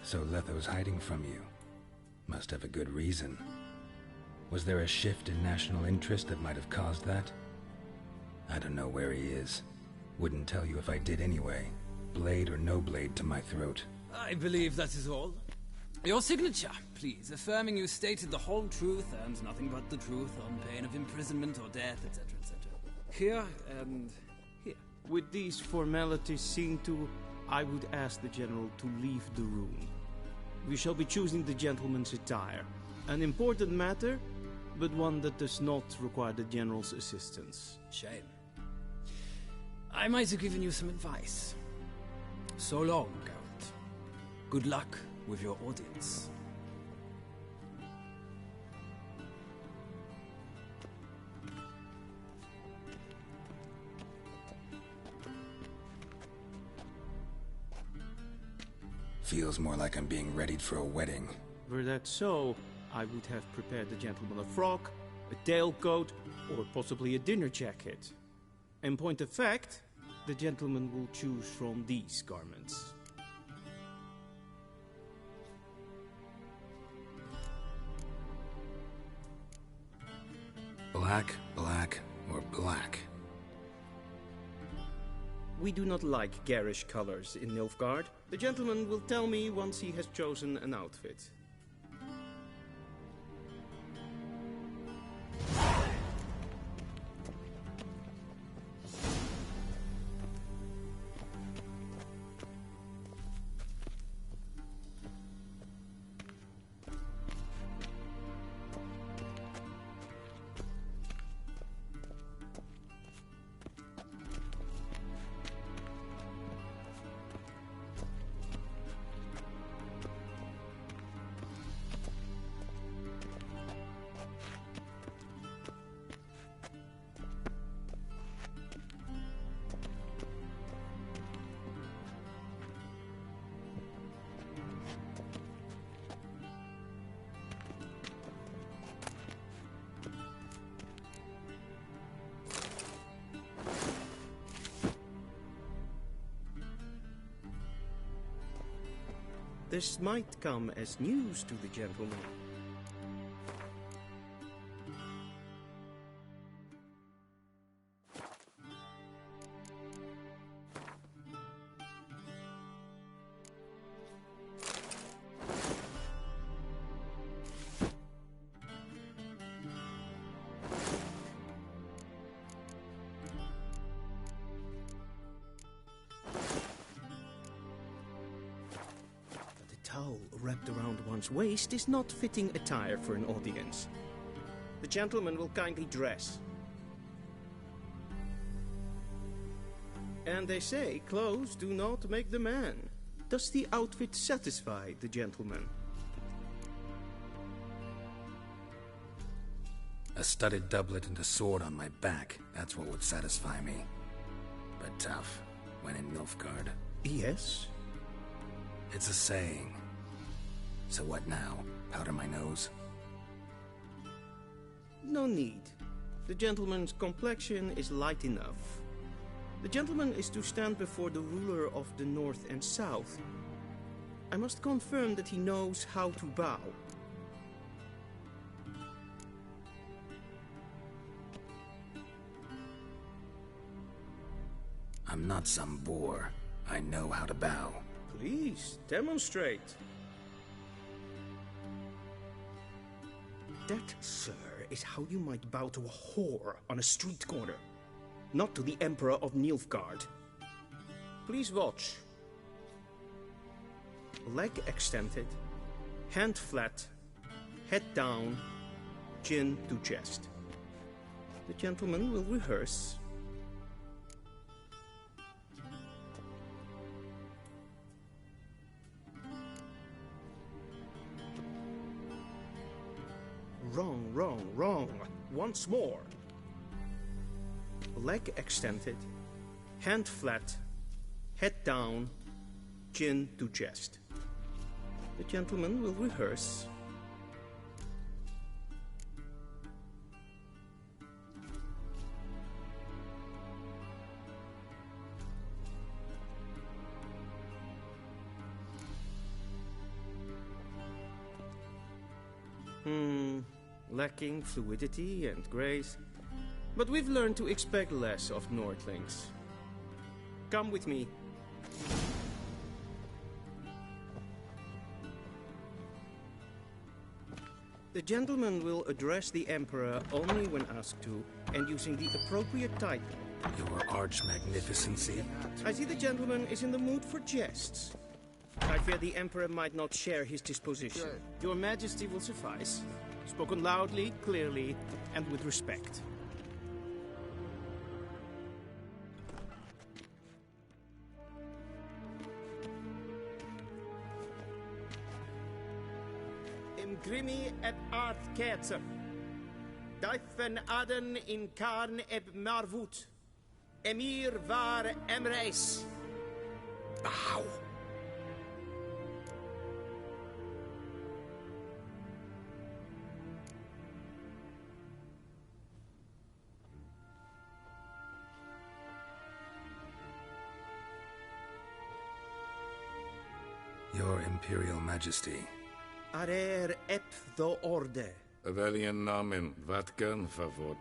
so Letho's hiding from you. Must have a good reason. Was there a shift in national interest that might have caused that? I don't know where he is. Wouldn't tell you if I did anyway. Blade or no blade to my throat. I believe that is all. Your signature, please, affirming you stated the whole truth and nothing but the truth on pain of imprisonment or death, etc., etc. Here and here. With these formalities seen to, I would ask the General to leave the room. We shall be choosing the gentleman's attire. An important matter, but one that does not require the General's assistance. Shame. I might have given you some advice. So long, Geralt. Good luck with your audience. Feels more like I'm being readied for a wedding. Were that so, I would have prepared the gentleman a frock, a tailcoat, or possibly a dinner jacket. In point of fact, the gentleman will choose from these garments. Black, black, or black? We do not like garish colors in Nilfgaard. The gentleman will tell me once he has chosen an outfit. This might come as news to the gentleman. Towel wrapped around one's waist is not fitting attire for an audience. The gentleman will kindly dress. And they say clothes do not make the man. Does the outfit satisfy the gentleman? A studded doublet and a sword on my back, that's what would satisfy me. But tough, when in Nilfgaard. Yes? It's a saying. So what now? Powder my nose? No need. The gentleman's complexion is light enough. The gentleman is to stand before the ruler of the North and South. I must confirm that he knows how to bow. I'm not some boor. I know how to bow. Please, demonstrate. That, sir, is how you might bow to a whore on a street corner, not to the Emperor of Nilfgaard. Please watch. Leg extended, hand flat, head down, chin to chest. The gentleman will rehearse. Wrong, wrong, wrong. Once more. Leg extended, hand flat, head down, chin to chest. The gentleman will rehearse. Lacking fluidity and grace. But we've learned to expect less of Nordlings. Come with me. The gentleman will address the Emperor only when asked to, and using the appropriate title. Your Arch-Magnificency? I see the gentleman is in the mood for jests. I fear the Emperor might not share his disposition. Your Majesty will suffice. Spoken loudly, clearly, and with respect. Imgrimi et art ketzer. Daifen aden in karn eb marvut. Emir var emreis. Ow! Your Imperial Majesty. Arer ep the orde. Velian namen, vatkan favot.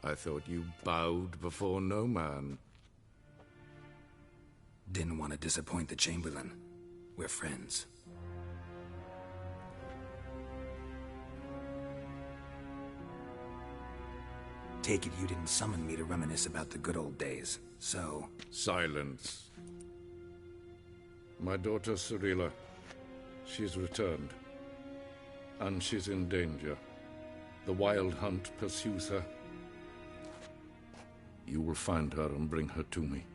I thought you bowed before no man. Didn't want to disappoint the Chamberlain. We're friends. Take it you didn't summon me to reminisce about the good old days, so... Silence. My daughter Cirilla, she's returned. And she's in danger. The Wild Hunt pursues her. You will find her and bring her to me.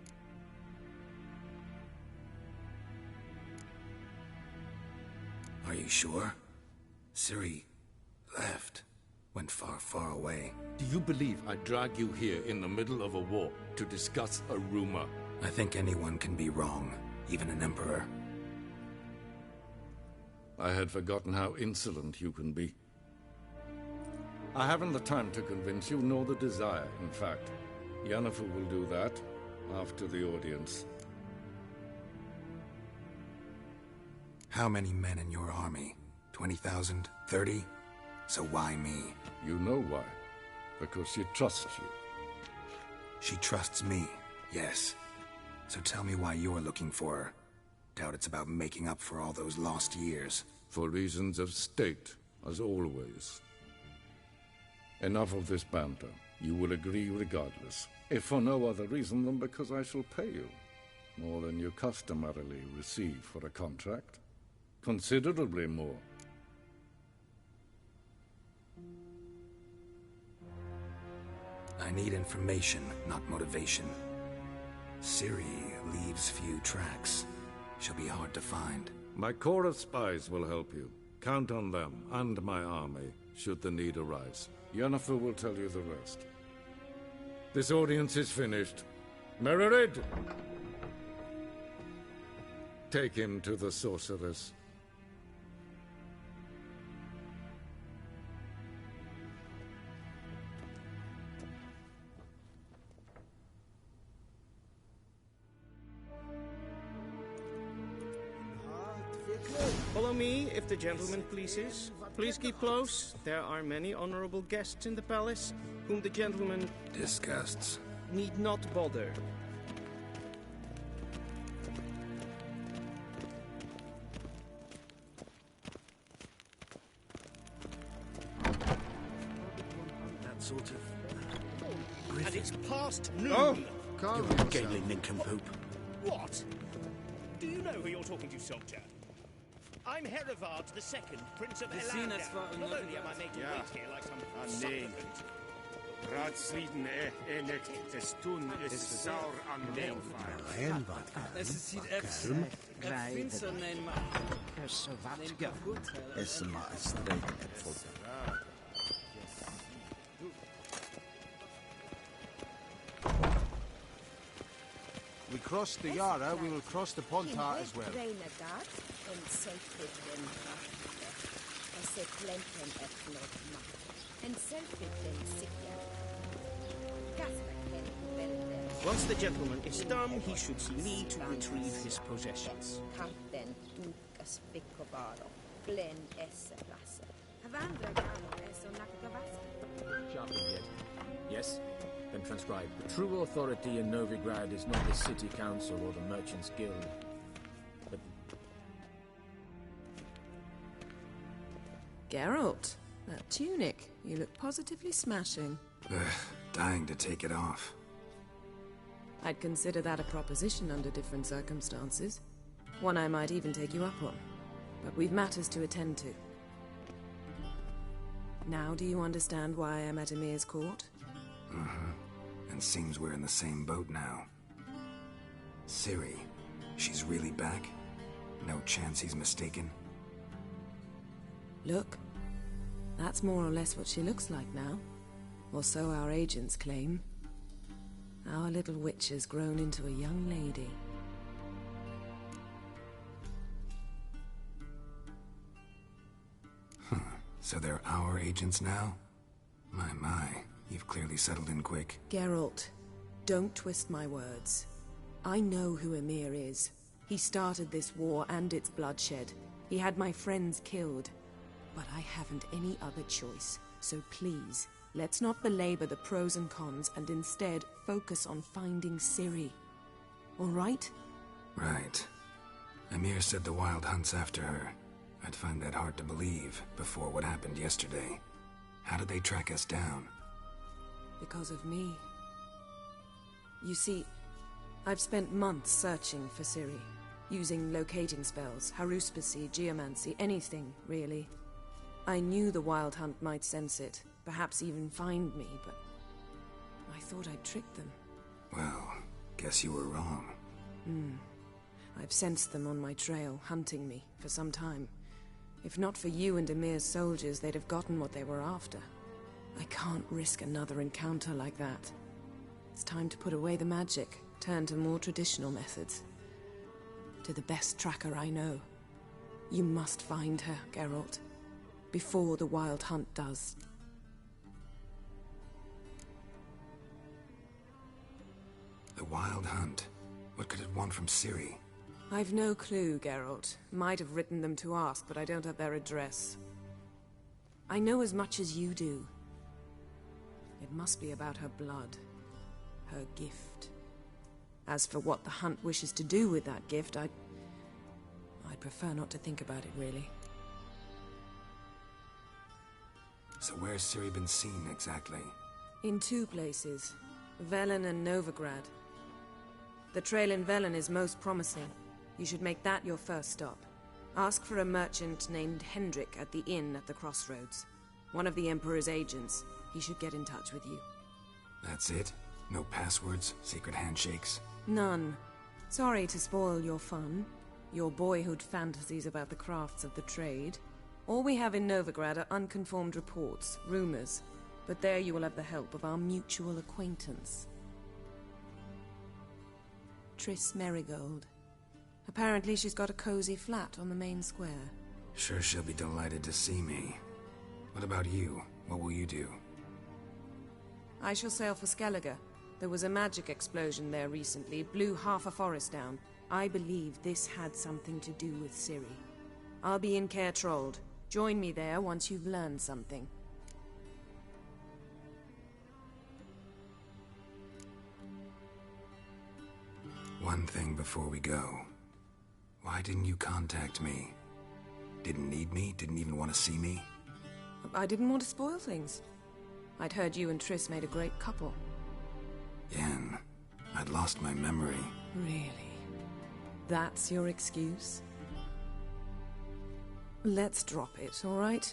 Are you sure? Ciri left. Went far, far away. Do you believe I drag you here in the middle of a war to discuss a rumor? I think anyone can be wrong, even an emperor. I had forgotten how insolent you can be. I haven't the time to convince you, nor the desire, in fact. Yennefer will do that after the audience. How many men in your army? 20,000? 30? So why me? You know why. Because she trusts you. She trusts me, yes. So tell me why you're looking for her. Doubt it's about making up for all those lost years. For reasons of state, as always. Enough of this banter. You will agree regardless. If for no other reason than because I shall pay you. More than you customarily receive for a contract. Considerably more. I need information, not motivation. Ciri leaves few tracks. She'll be hard to find. My corps of spies will help you. Count on them, and my army, should the need arise. Yennefer will tell you the rest. This audience is finished. Mererid! Take him to the sorceress. Follow me, if the gentleman pleases. Please keep close. There are many honorable guests in the palace, whom the gentleman... disgusts. ...need not bother. That sort of past noon. Oh, you ungainly nincompoop. What? Do you know who you're talking to, soldier? I'm Herivard II, Prince of Elandar. Not only am I made to wait here like some supplicant. Raadsleden enet testun is saur an Neelvaart. Es sieht efsel. Finster neem maar. Persowatga. Is maar een streek voor. We crossed the Yara, we will cross the Pontar as well. Once the gentleman is done, he should see me to retrieve his possessions. Sharpened yet? Yes? Then transcribe. The true authority in Novigrad is not the city council or the merchants' guild, but... Geralt, that tunic. You look positively smashing. Dying to take it off. I'd consider that a proposition under different circumstances. One I might even take you up on. But we've matters to attend to. Now do you understand why I'm at Emir's court? And seems we're in the same boat now. Ciri, she's really back? No chance he's mistaken? Look, that's more or less what she looks like now. Or so our agents claim. Our little witch has grown into a young lady. So they're our agents now? My, you've clearly settled in quick. Geralt, don't twist my words. I know who Emir is. He started this war and its bloodshed. He had my friends killed. But I haven't any other choice. So please, let's not belabor the pros and cons and instead focus on finding Ciri. All right? Right. Emir said the Wild Hunt's after her. I'd find that hard to believe before what happened yesterday. How did they track us down? Because of me. You see, I've spent months searching for Ciri, using locating spells, haruspicy, geomancy, anything, really. I knew the Wild Hunt might sense it, perhaps even find me, but I thought I'd tricked them. Well, guess you were wrong. I've sensed them on my trail, hunting me, for some time. If not for you and Emir's soldiers, they'd have gotten what they were after. I can't risk another encounter like that. It's time to put away the magic, turn to more traditional methods. To the best tracker I know. You must find her, Geralt. Before the Wild Hunt does. The Wild Hunt? What could it want from Ciri? I've no clue, Geralt. Might have written them to ask, but I don't have their address. I know as much as you do. It must be about her blood. Her gift. As for what the Hunt wishes to do with that gift, I'd prefer not to think about it, really. So where's Ciri been seen, exactly? In two places. Velen and Novigrad. The trail in Velen is most promising. You should make that your first stop. Ask for a merchant named Hendrik at the inn at the crossroads. One of the Emperor's agents. He should get in touch with you. That's it? No passwords? Secret handshakes? None. Sorry to spoil your fun. Your boyhood fantasies about the crafts of the trade. All we have in Novigrad are unconfirmed reports, rumors. But there you will have the help of our mutual acquaintance. Triss Merigold. Apparently she's got a cozy flat on the main square. Sure she'll be delighted to see me. What about you? What will you do? I shall sail for Skellige. There was a magic explosion there recently, blew half a forest down. I believe this had something to do with Ciri. I'll be in Caer Trolde. Join me there once you've learned something. One thing before we go. Why didn't you contact me? Didn't need me? Didn't even want to see me? I didn't want to spoil things. I'd heard you and Triss made a great couple. Yen, I'd lost my memory. Really? That's your excuse? Let's drop it, all right?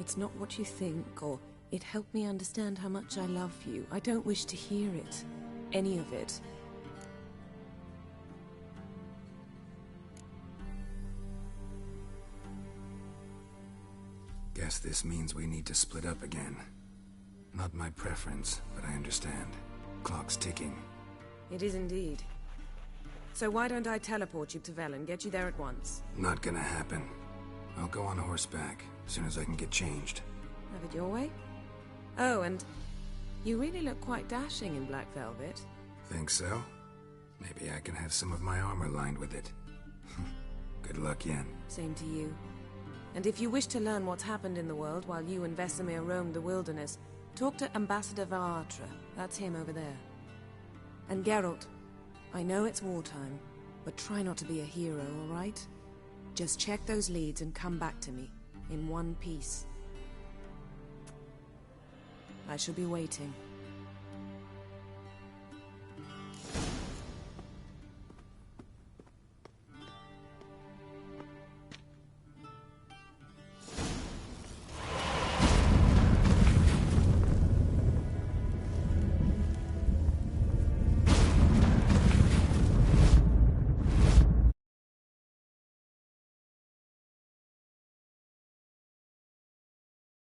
It's not what you think, or it helped me understand how much I love you. I don't wish to hear it. Any of it. Guess this means we need to split up again. Not my preference, but I understand. Clock's ticking. It is indeed. So why don't I teleport you to Velen, get you there at once? Not gonna happen. I'll go on horseback, as soon as I can get changed. Have it your way? Oh, and you really look quite dashing in black velvet. Think so? Maybe I can have some of my armor lined with it. Good luck, Yen. Same to you. And if you wish to learn what's happened in the world while you and Vesemir roamed the wilderness, talk to Ambassador Varatra. That's him over there. And Geralt, I know it's wartime, but try not to be a hero, all right? Just check those leads and come back to me, in one piece. I shall be waiting.